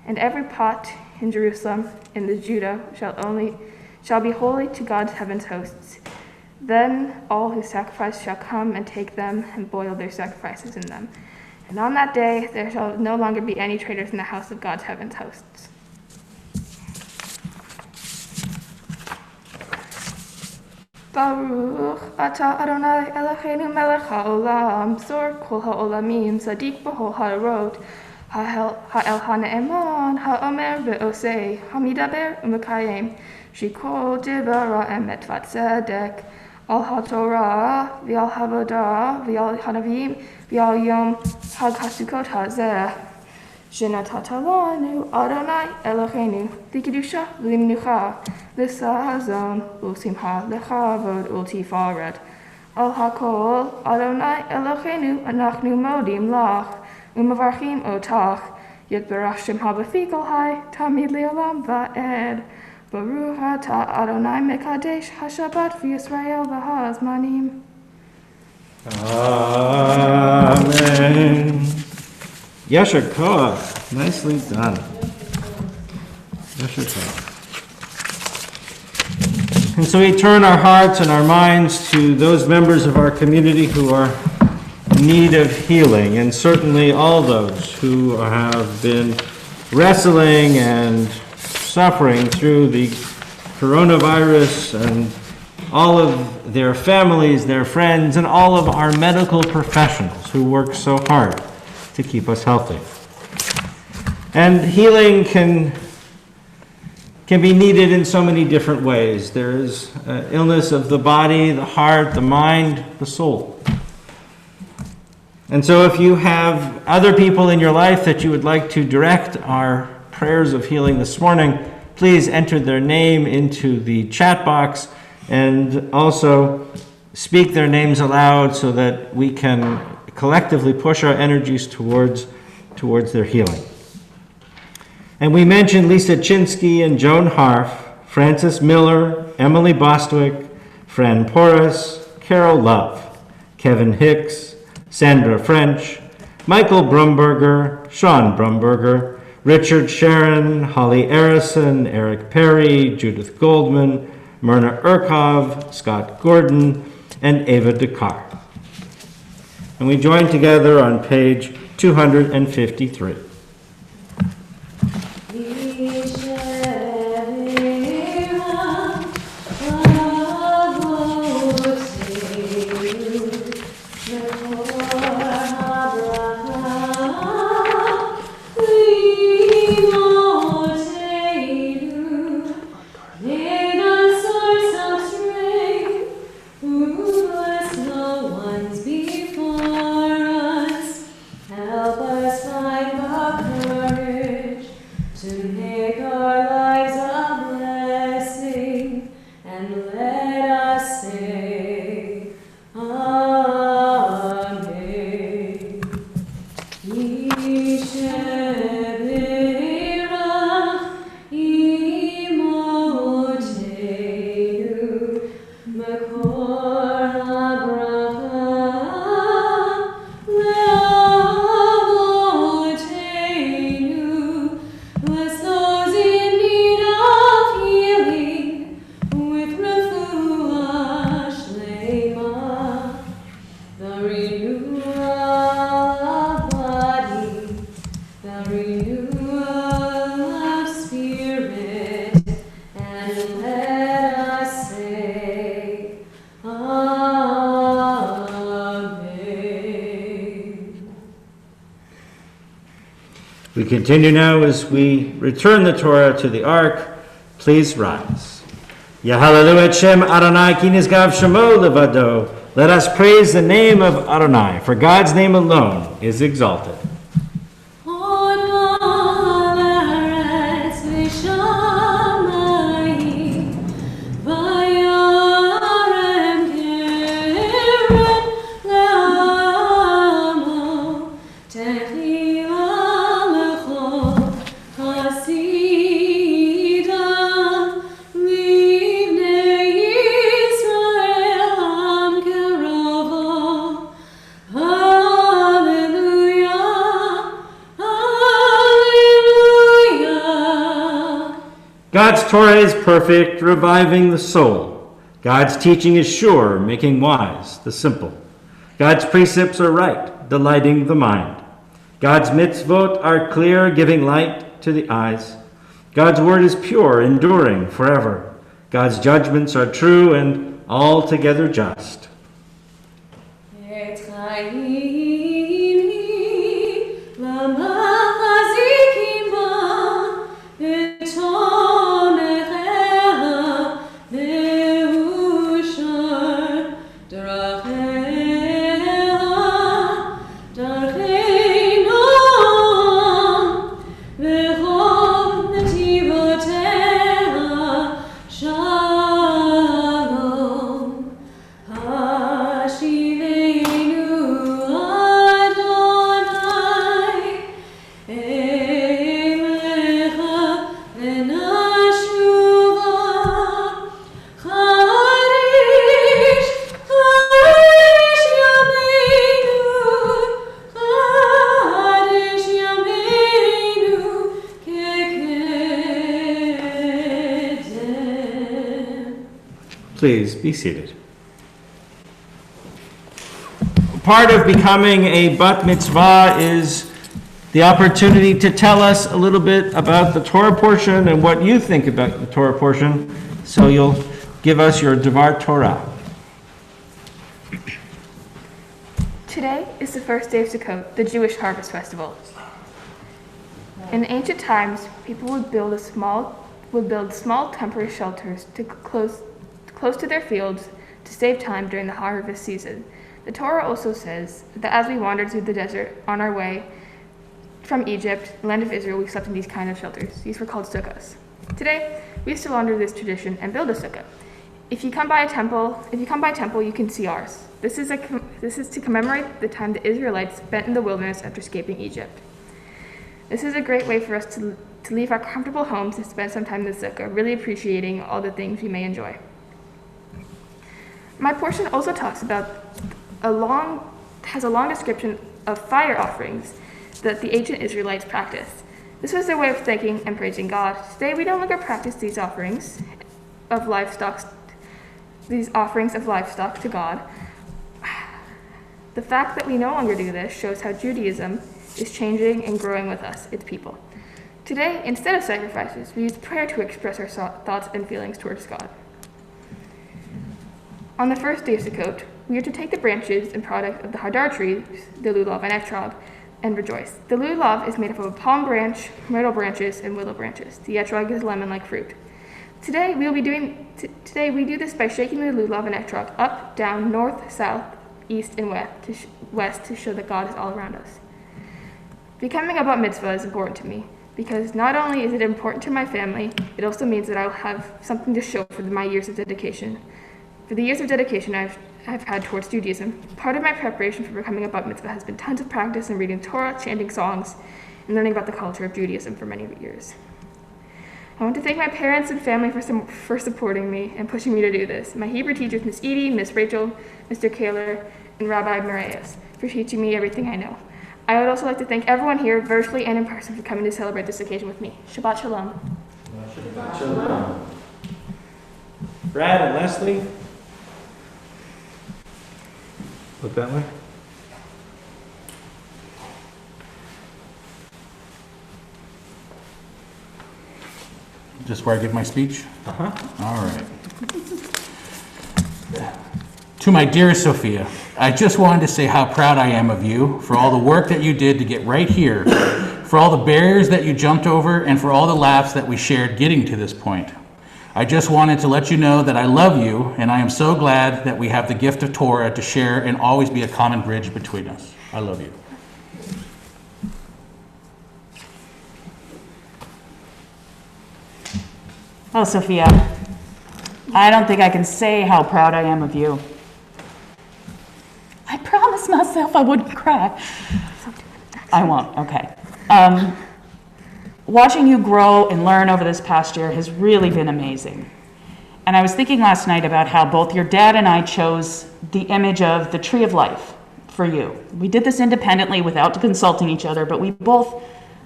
And every pot in Jerusalem and the Judah shall be holy to God's heaven's hosts. Then all who sacrifice shall come and take them and boil their sacrifices in them. And on that day there shall no longer be any traitors in the house of God's heaven's hosts. Baruch atah Adonai Eloheinu melech haolam zor kol haolamim sadiq b'chol ha'arot ha'el ha'ne'eman ha'omer ve'osei hamidaber u'mekayem shikol dibara emet v'tzedek al haTorah v'al havodah v'al hanavim v'al yom hag hasukot hazeh שנתת לנו אדוני אלוהינו לקדושה ולמנוחה לששון ולשמחה לכבוד ולתפארת על הכל אדוני אלוהינו אנחנו מודים לך ומברכים אותך יתברך שמך בפי כל חי תמיד לעולם ועד ברוך אתה אדוני מקדש השבת וישראל והזמנים.
Amen. Yasher Koach, nicely done. Yasher Koach. And so we turn our hearts and our minds to those members of our community who are in need of healing, and certainly all those who have been wrestling and suffering through the coronavirus, and all of their families, their friends, and all of our medical professionals who work so hard to keep us healthy. And healing can can be needed in so many different ways. There is illness of the body, the heart, the mind, the soul. And so if you have other people in your life that you would like to direct our prayers of healing this morning, please enter their name into the chat box and also speak their names aloud so that we can collectively push our energies towards their healing. And we mentioned Lisa Chinsky and Joan Harf, Frances Miller, Emily Bostwick, Fran Porras, Carol Love, Kevin Hicks, Sandra French, Michael Brumberger, Sean Brumberger, Richard Sharon, Holly Arison, Eric Perry, Judith Goldman, Myrna Urkov, Scott Gordon, and Ava Dekar. And we join together on page 253. We continue now as we return the Torah to the Ark. Please rise. Yahalelu et Shem Adonai ki nizgav shemo levado. Let us praise the name of Adonai, for God's name alone is exalted. God's Torah is perfect, reviving the soul. God's teaching is sure, making wise the simple. God's precepts are right, delighting the mind. God's mitzvot are clear, giving light to the eyes. God's word is pure, enduring forever. God's judgments are true and altogether just. Please be seated. Part of becoming a bat mitzvah is the opportunity to tell us a little bit about the Torah portion and what you think about the Torah portion. So you'll give us your Devar Torah.
Today is the first day of Sukkot, the Jewish harvest festival. In ancient times, people would build a small would build small temporary shelters close to their fields to save time during the harvest season. The Torah also says that as we wandered through the desert on our way from Egypt, the land of Israel, we slept in these kind of shelters. These were called sukkahs. Today, we still honor this tradition and build a sukkah. If you come by temple, you can see ours. This is to commemorate the time the Israelites spent in the wilderness after escaping Egypt. This is a great way for us to leave our comfortable homes and spend some time in the sukkah, really appreciating all the things we may enjoy. My portion also talks about has a long description of fire offerings that the ancient Israelites practiced. This was their way of thanking and praising God. Today, we no longer practice these offerings of livestock to God. The fact that we no longer do this shows how Judaism is changing and growing with us, its people. Today, instead of sacrifices, we use prayer to express our thoughts and feelings towards God. On the first day of Sukkot, we are to take the branches and product of the hadar trees, the lulav and etrog, and rejoice. The lulav is made up of a palm branch, myrtle branches, and willow branches. The etrog is lemon-like fruit. Today we do this by shaking the lulav and etrog up, down, north, south, east, and west to show that God is all around us. Becoming a bat mitzvah is important to me because not only is it important to my family, it also means that I will have something to show for my years of dedication. For the years of dedication I've had towards Judaism, part of my preparation for becoming a bat mitzvah has been tons of practice and reading Torah, chanting songs, and learning about the culture of Judaism for many years. I want to thank my parents and family for supporting me and pushing me to do this. My Hebrew teachers, Miss Edie, Miss Rachel, Mr. Kaler, and Rabbi Marias, for teaching me everything I know. I would also like to thank everyone here, virtually and in person, for coming to celebrate this occasion with me. Shabbat Shalom.
Shabbat Shalom. Brad and Leslie. Look that way.
Just where I give my speech?
Uh-huh.
All right. To my dearest Sofia, I just wanted to say how proud I am of you for all the work that you did to get right here, for all the barriers that you jumped over, and for all the laughs that we shared getting to this point. I just wanted to let you know that I love you, and I am so glad that we have the gift of Torah to share and always be a common bridge between us. I love you.
Oh, Sophia, I don't think I can say how proud I am of you. I promised myself I wouldn't cry. I won't, okay. Watching you grow and learn over this past year has really been amazing. And I was thinking last night about how both your dad and I chose the image of the tree of life for you. We did this independently without consulting each other, but we both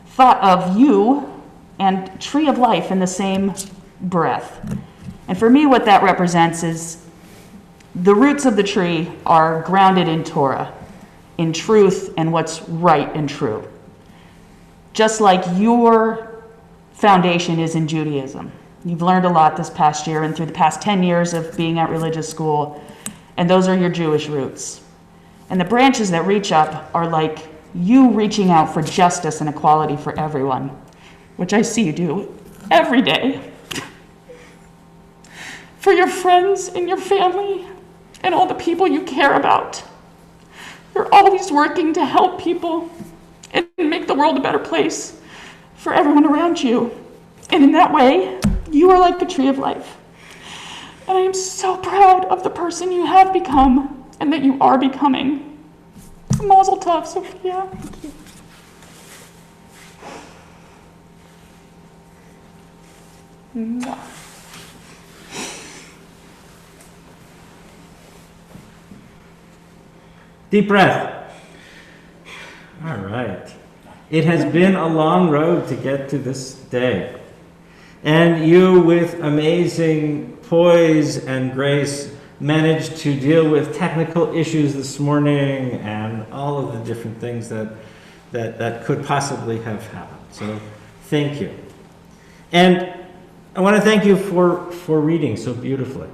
thought of you and tree of life in the same breath. And for me, what that represents is the roots of the tree are grounded in Torah, in truth and what's right and true. Just like your foundation is in Judaism. You've learned a lot this past year and through the past 10 years of being at religious school, and those are your Jewish roots. And the branches that reach up are like you reaching out for justice and equality for everyone, which I see you do every day. For your friends and your family and all the people you care about. You're always working to help people and make the world a better place for everyone around you. And in that way, you are like the tree of life. And I am so proud of the person you have become and that you are becoming. Mazel tov, Sophia. Thank you. Mwah.
Deep breath. All right. It has been a long road to get to this day. And you, with amazing poise and grace, managed to deal with technical issues this morning and all of the different things that could possibly have happened. So thank you. And I want to thank you for reading so beautifully,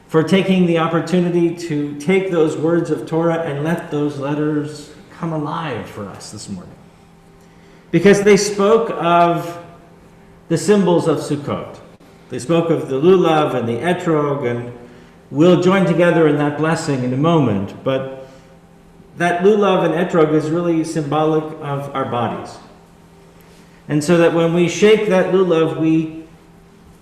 for taking the opportunity to take those words of Torah and let those letters come alive for us this morning. Because they spoke of the symbols of Sukkot. They spoke of the lulav and the etrog, and we'll join together in that blessing in a moment. But that lulav and etrog is really symbolic of our bodies. And so that when we shake that lulav, we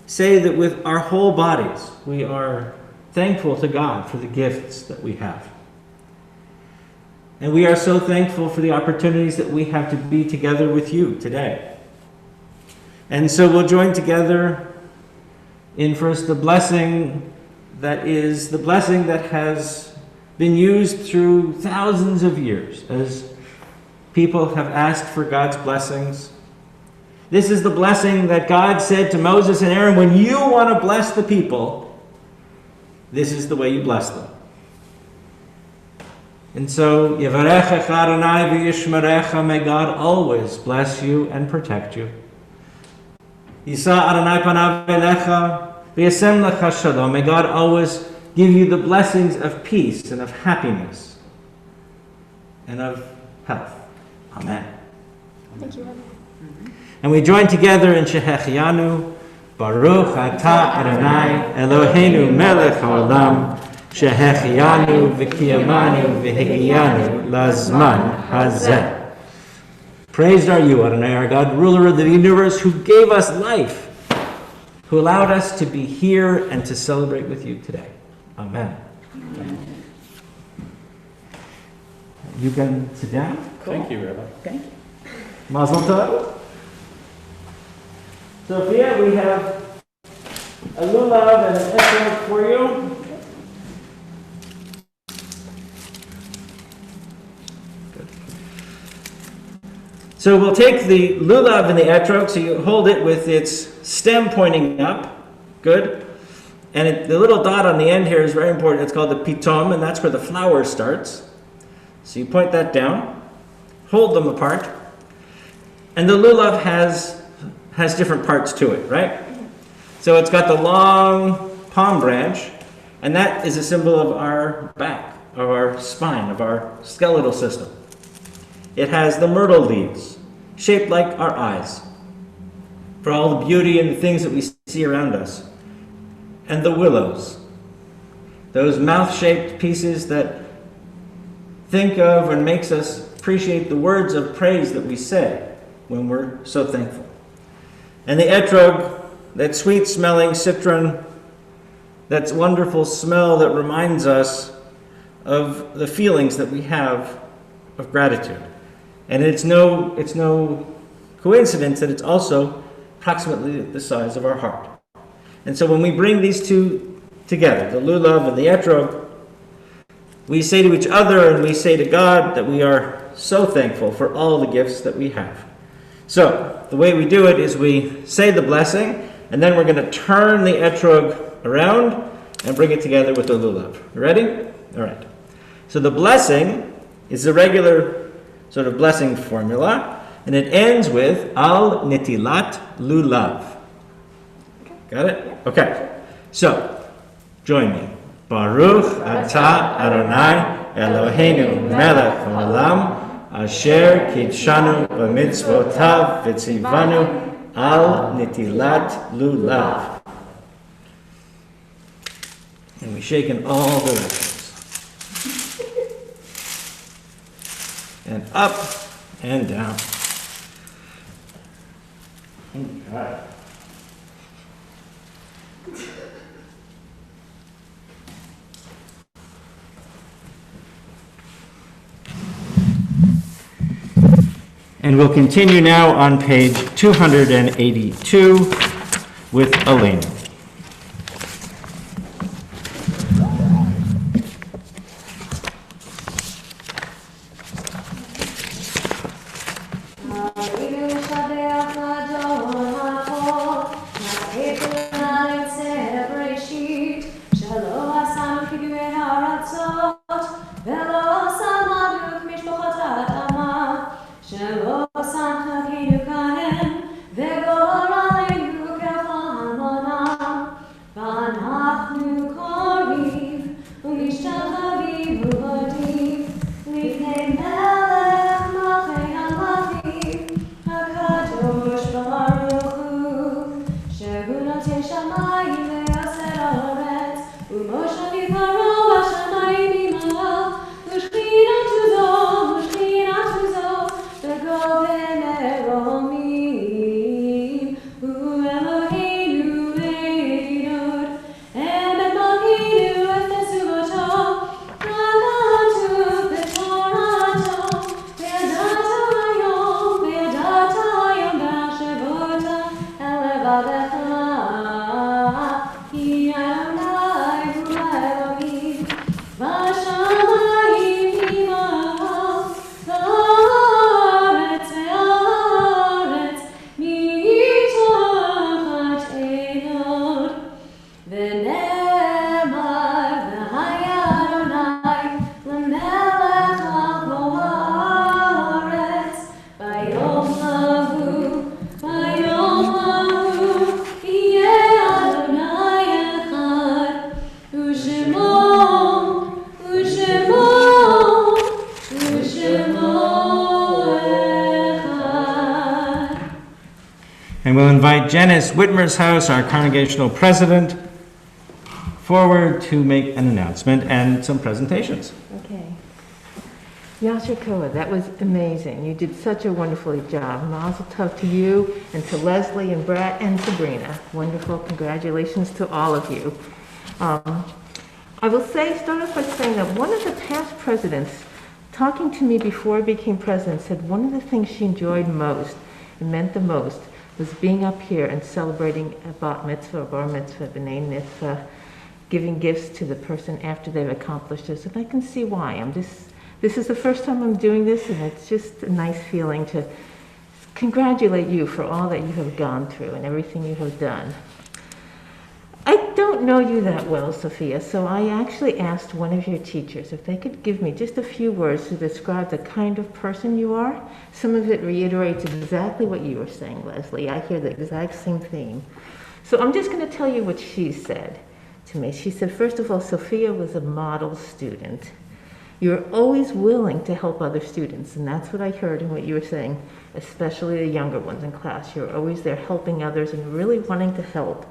say that with our whole bodies, we are thankful to God for the gifts that we have. And we are so thankful for the opportunities that we have to be together with you today. And so we'll join together in first the blessing that is the blessing that has been used through thousands of years as people have asked for God's blessings. This is the blessing that God said to Moses and Aaron, when you want to bless the people, this is the way you bless them. And so, Yevarechecha Adonai v'yishmerecha, may God always bless you and protect you. Yisa Adonai panav elecha v'yasem lecha shalom, may God always give you the blessings of peace and of happiness and of health. Amen.
Thank you, Rabbi.
And we join together in Shehechianu, Baruch Atah Adonai Eloheinu melech haolam, Shehechianu v'kiyamanu v'hegiyanu lazman hazeh. Praised are you, Adonai, our God, ruler of the universe, who gave us life, who allowed us to be here and to celebrate with you today. Amen. You can sit down.
Thank you, Rabbi.
Thank you.
Mazel tov. Sophia, we have a lulav and an etrog for you. Good. So we'll take the lulav and the etrog, so you hold it with its stem pointing up. Good. And the little dot on the end here is very important. It's called the pitom, and that's where the flower starts. So you point that down, hold them apart, and the lulav has different parts to it, right? So it's got the long palm branch, and that is a symbol of our back, of our spine, of our skeletal system. It has the myrtle leaves, shaped like our eyes, for all the beauty and the things that we see around us. And the willows, those mouth-shaped pieces that think of and makes us appreciate the words of praise that we say when we're so thankful. And the etrog, that sweet-smelling citron, that wonderful smell that reminds us of the feelings that we have of gratitude. And it's no coincidence that it's also approximately the size of our heart. And so when we bring these two together, the lulav and the etrog, we say to each other and we say to God that we are so thankful for all the gifts that we have. So the way we do it is we say the blessing, and then we're going to turn the etrog around and bring it together with the lulav. You ready? All right. So the blessing is a regular sort of blessing formula, and it ends with al nitilat lulav. Got it? Okay. So, join me. Baruch atah Adonai Eloheinu melech haolam, asher kitshanu b'mitzvotav v'tzivanu al nitilat lulav. And we shake in all directions. And up and down. Okay. And we'll continue now on page 282 with Aleinu.
Baruch Hu, נוטה שמיים ויוסר הארץ, ומושב יבחרו בשמיים ממעל, ושכינת עוזו, בגובה מרומים, הוא אלוהינו עליון, אמת מלכינו אפס ובוטו, נתנו בתורתו, וידעת היום בהשבותה, אל לבבך, כי אדוני הוא האלוהים, בשמיים ממעל, לארץ והארץ מתחת עינות, ונאמר והיה אדוני למלך על כל הארץ, ביום ההוא יהיה אדוני אחד, ושמו אחד.
And we'll invite Janice Whitmer's our congregational president, forward to make an announcement and some presentations.
Okay. Yasher Koa, that was amazing. You did such a wonderful job. Mazel tov to you and to Leslie and Brett and Sabrina. Wonderful. Congratulations to all of you. I will start off by saying that one of the past presidents, talking to me before I became president, said one of the things she enjoyed most and meant the most was being up here and celebrating a bat mitzvah, bar mitzvah, b'nai mitzvah, giving gifts to the person after they've accomplished this. And I can see why. This is the first time I'm doing this, and it's just a nice feeling to congratulate you for all that you have gone through and everything you have done. I don't know you that well, Sofia, so I actually asked one of your teachers if they could give me just a few words to describe the kind of person you are. Some of it reiterates exactly what you were saying, Leslie. I hear the exact same theme. So I'm just going to tell you what she said to me. She said, first of all, Sofia was a model student. You're always willing to help other students, and that's what I heard in what you were saying, especially the younger ones in class. You're always there helping others and really wanting to help.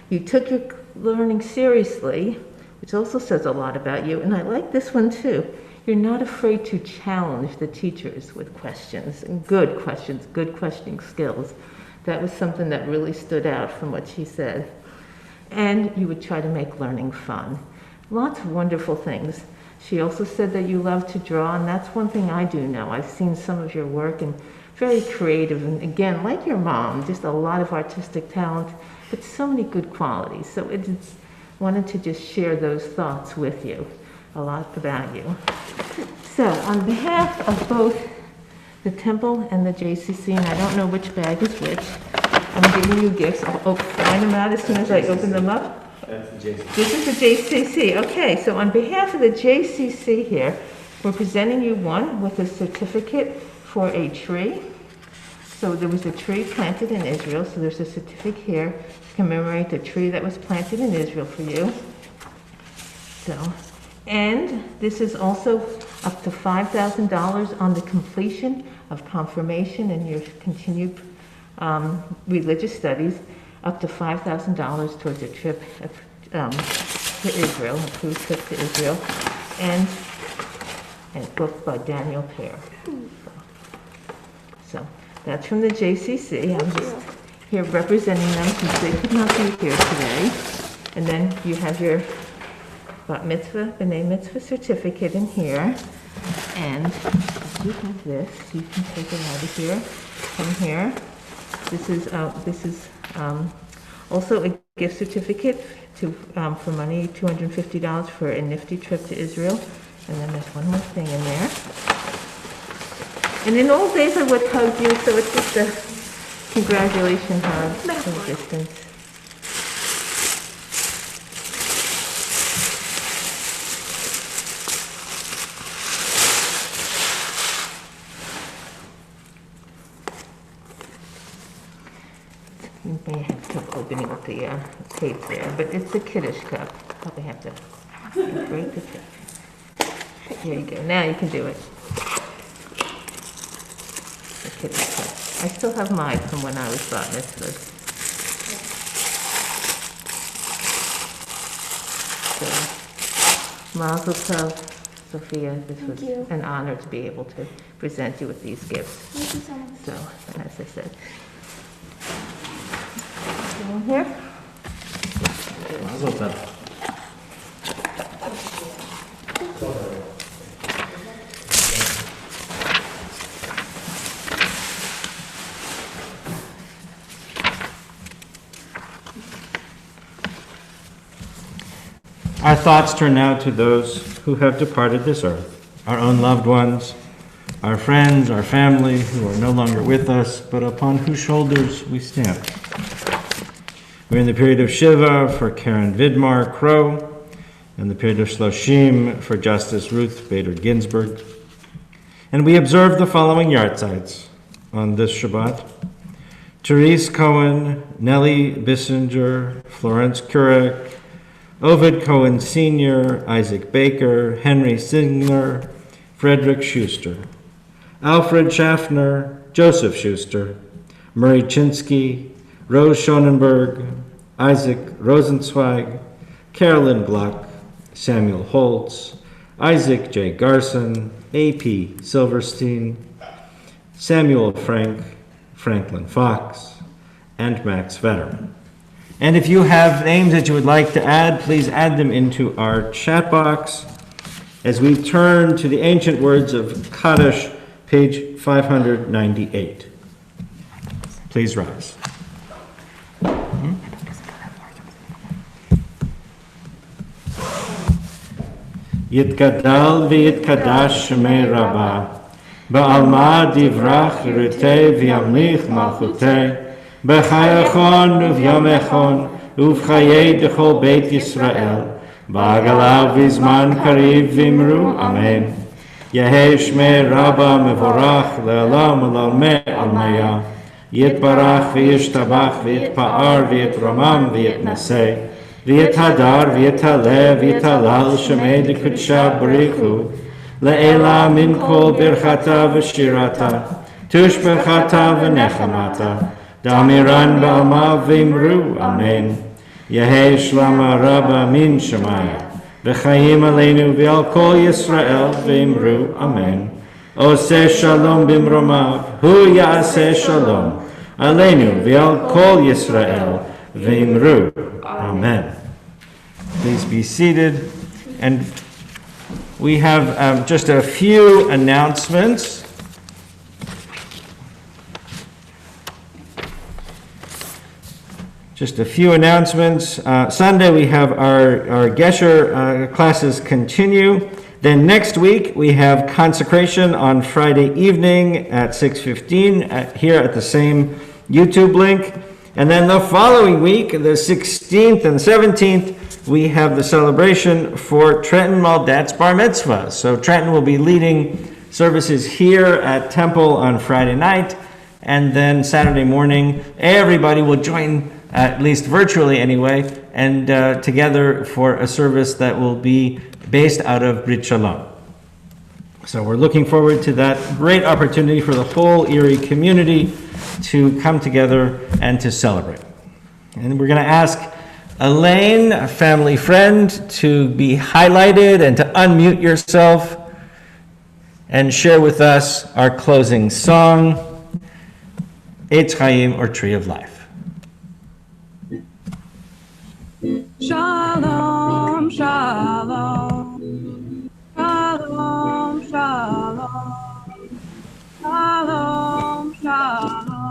You took your learning seriously, which also says a lot about you, and I like this one too. You're not afraid to challenge the teachers with questions, and good questioning skills. That was something that really stood out from what she said. And you would try to make learning fun. Lots of wonderful things. She also said that you love to draw, and that's one thing I do know. I've seen some of your work, and very creative, and again, like your mom, just a lot of artistic talent, but so many good qualities. So it's wanted to just share those thoughts with you, a lot about you. So on behalf of both the temple and the JCC, and I don't know which bag is which, I'm giving you gifts. I'll find them out as soon as I open them up.
That's the JCC.
This is the JCC. Okay, so on behalf of the JCC here, we're presenting you one with a certificate for a tree. So there was a tree planted in Israel, so there's a certificate here to commemorate the tree that was planted in Israel for you. So, and this is also up to $5,000 on the completion of confirmation and your continued religious studies, up to $5,000 towards a trip to Israel, a cruise trip to Israel, and a book by Daniel Pear. So that's from the JCC. I'm just here representing them since they could not be here today. And then you have your bat mitzvah, b'nai mitzvah certificate in here. And you have this. You can take it out of here. Come here. This is also a gift certificate for money, $250 for a nifty trip to Israel. And then there's one more thing in there. And in old days I would hug you, so it's just a congratulations hug from a distance. You may have trouble opening with the tape there, but it's a kiddush cup. Probably have to break the tape. Here you go. Now you can do it. The kiddush cup. I still have mine from when I was bat mitzvah. So, Mazel Tov, Sophia. This was
you.
an honor to be able to present you with these gifts.
Thank you so much.
So, as I said. Down here.
Mazel tov. Our thoughts turn now to those who have departed this earth, our own loved ones, our friends, our family who are no longer with us, but upon whose shoulders we stand. We're in the period of Shiva for Karen Vidmar Crow, and the period of Shloshim for Justice Ruth Bader Ginsburg. And we observe the following yahrzeits on this Shabbat. Therese Cohen, Nellie Bissinger, Florence Kurek, Ovid Cohen Sr., Isaac Baker, Henry Signer, Frederick Schuster, Alfred Schaffner, Joseph Schuster, Murray Chinsky, Rose Schonenberg, Isaac Rosenzweig, Carolyn Gluck, Samuel Holtz, Isaac J. Garson, A.P. Silverstein, Samuel Frank, Franklin Fox, and Max Vetterman. And if you have names that you would like to add, please add them into our chat box as we turn to the ancient words of Kaddish, page 598. Please rise. Yitgadal v'yitkadash shemei Rabbah, ba'alma divrach ritei v'yamlich malchutei, b'chayachon uv'yamechon uv'chayei dechol beit Yisrael, ba'agalav v'zman kariv v'imru, amen. Yehei shmei Rabbah mevorach le'olam u'lalmei almaya, yitbarach v'yishtabach v'yitpa'ar v'yitramam v'yitnaseh, v'yithadar v'yithaleh v'yithalal shemei d'kudsha barichu, le'ela min kol birchata v'shirata, tushbechata v'nechamata, damiran ba'alma v'imru, amen. Yehei shlama rabba min shemaya, v'chayim aleinu v'al kol Yisrael v'imru, amen. Oseh shalom bimromav, hu ya'aseh shalom, aleinu v'al kol Yisrael v'imru, amen. Please be seated. And we have just a few announcements. Sunday we have our Gesher classes continue. Then next week we have consecration on Friday evening at 6:15 here at the same YouTube link. And then the following week, the 16th and 17th, we have the celebration for Trenton Maldet's Bar Mitzvah. So Trenton will be leading services here at Temple on Friday night. And then Saturday morning, everybody will join, at least virtually anyway, and together for a service that will be based out of Brit Shalom. So we're looking forward to that great opportunity for the whole Erie community to come together and to celebrate. And we're going to ask Elaine, a family friend, to be highlighted and to unmute yourself and share with us our closing song, Eitz Chaim, or Tree of Life.
Shalom, shalom, shalom, shalom, shalom, shalom,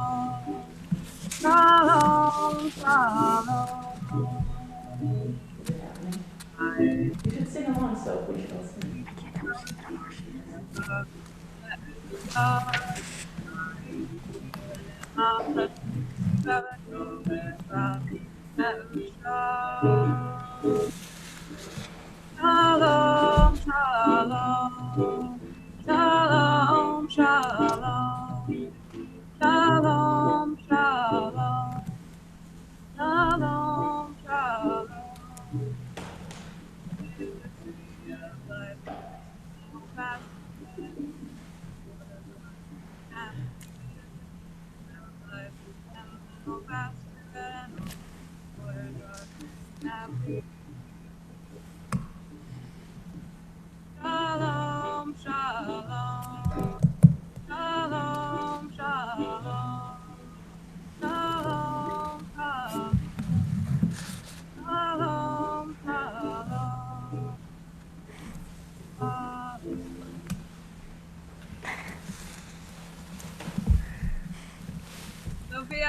shalom, shalom.
You should sing along, so we should all sing.
Shalom, shalom, shalom, shalom, shalom, shalom, shalom, shalom.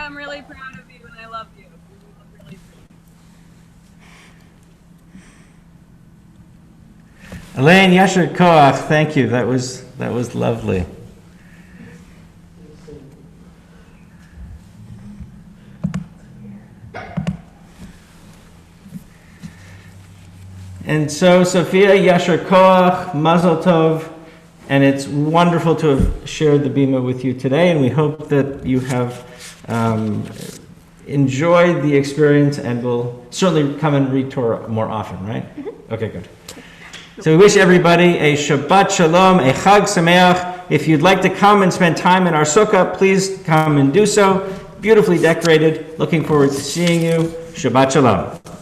I'm really proud of you and I love you. You look really pretty.
Elaine, Yasher Koach, thank you. That was lovely. And so, Sofia, Yasher Koach, Mazel Tov, and it's wonderful to have shared the Bima with you today, and we hope that you have enjoyed the experience and will certainly come and read Torah more often, right? Okay, good. So we wish everybody a Shabbat Shalom, a Chag Sameach. If you'd like to come and spend time in our sukkah, please come and do so. Beautifully decorated. Looking forward to seeing you. Shabbat Shalom.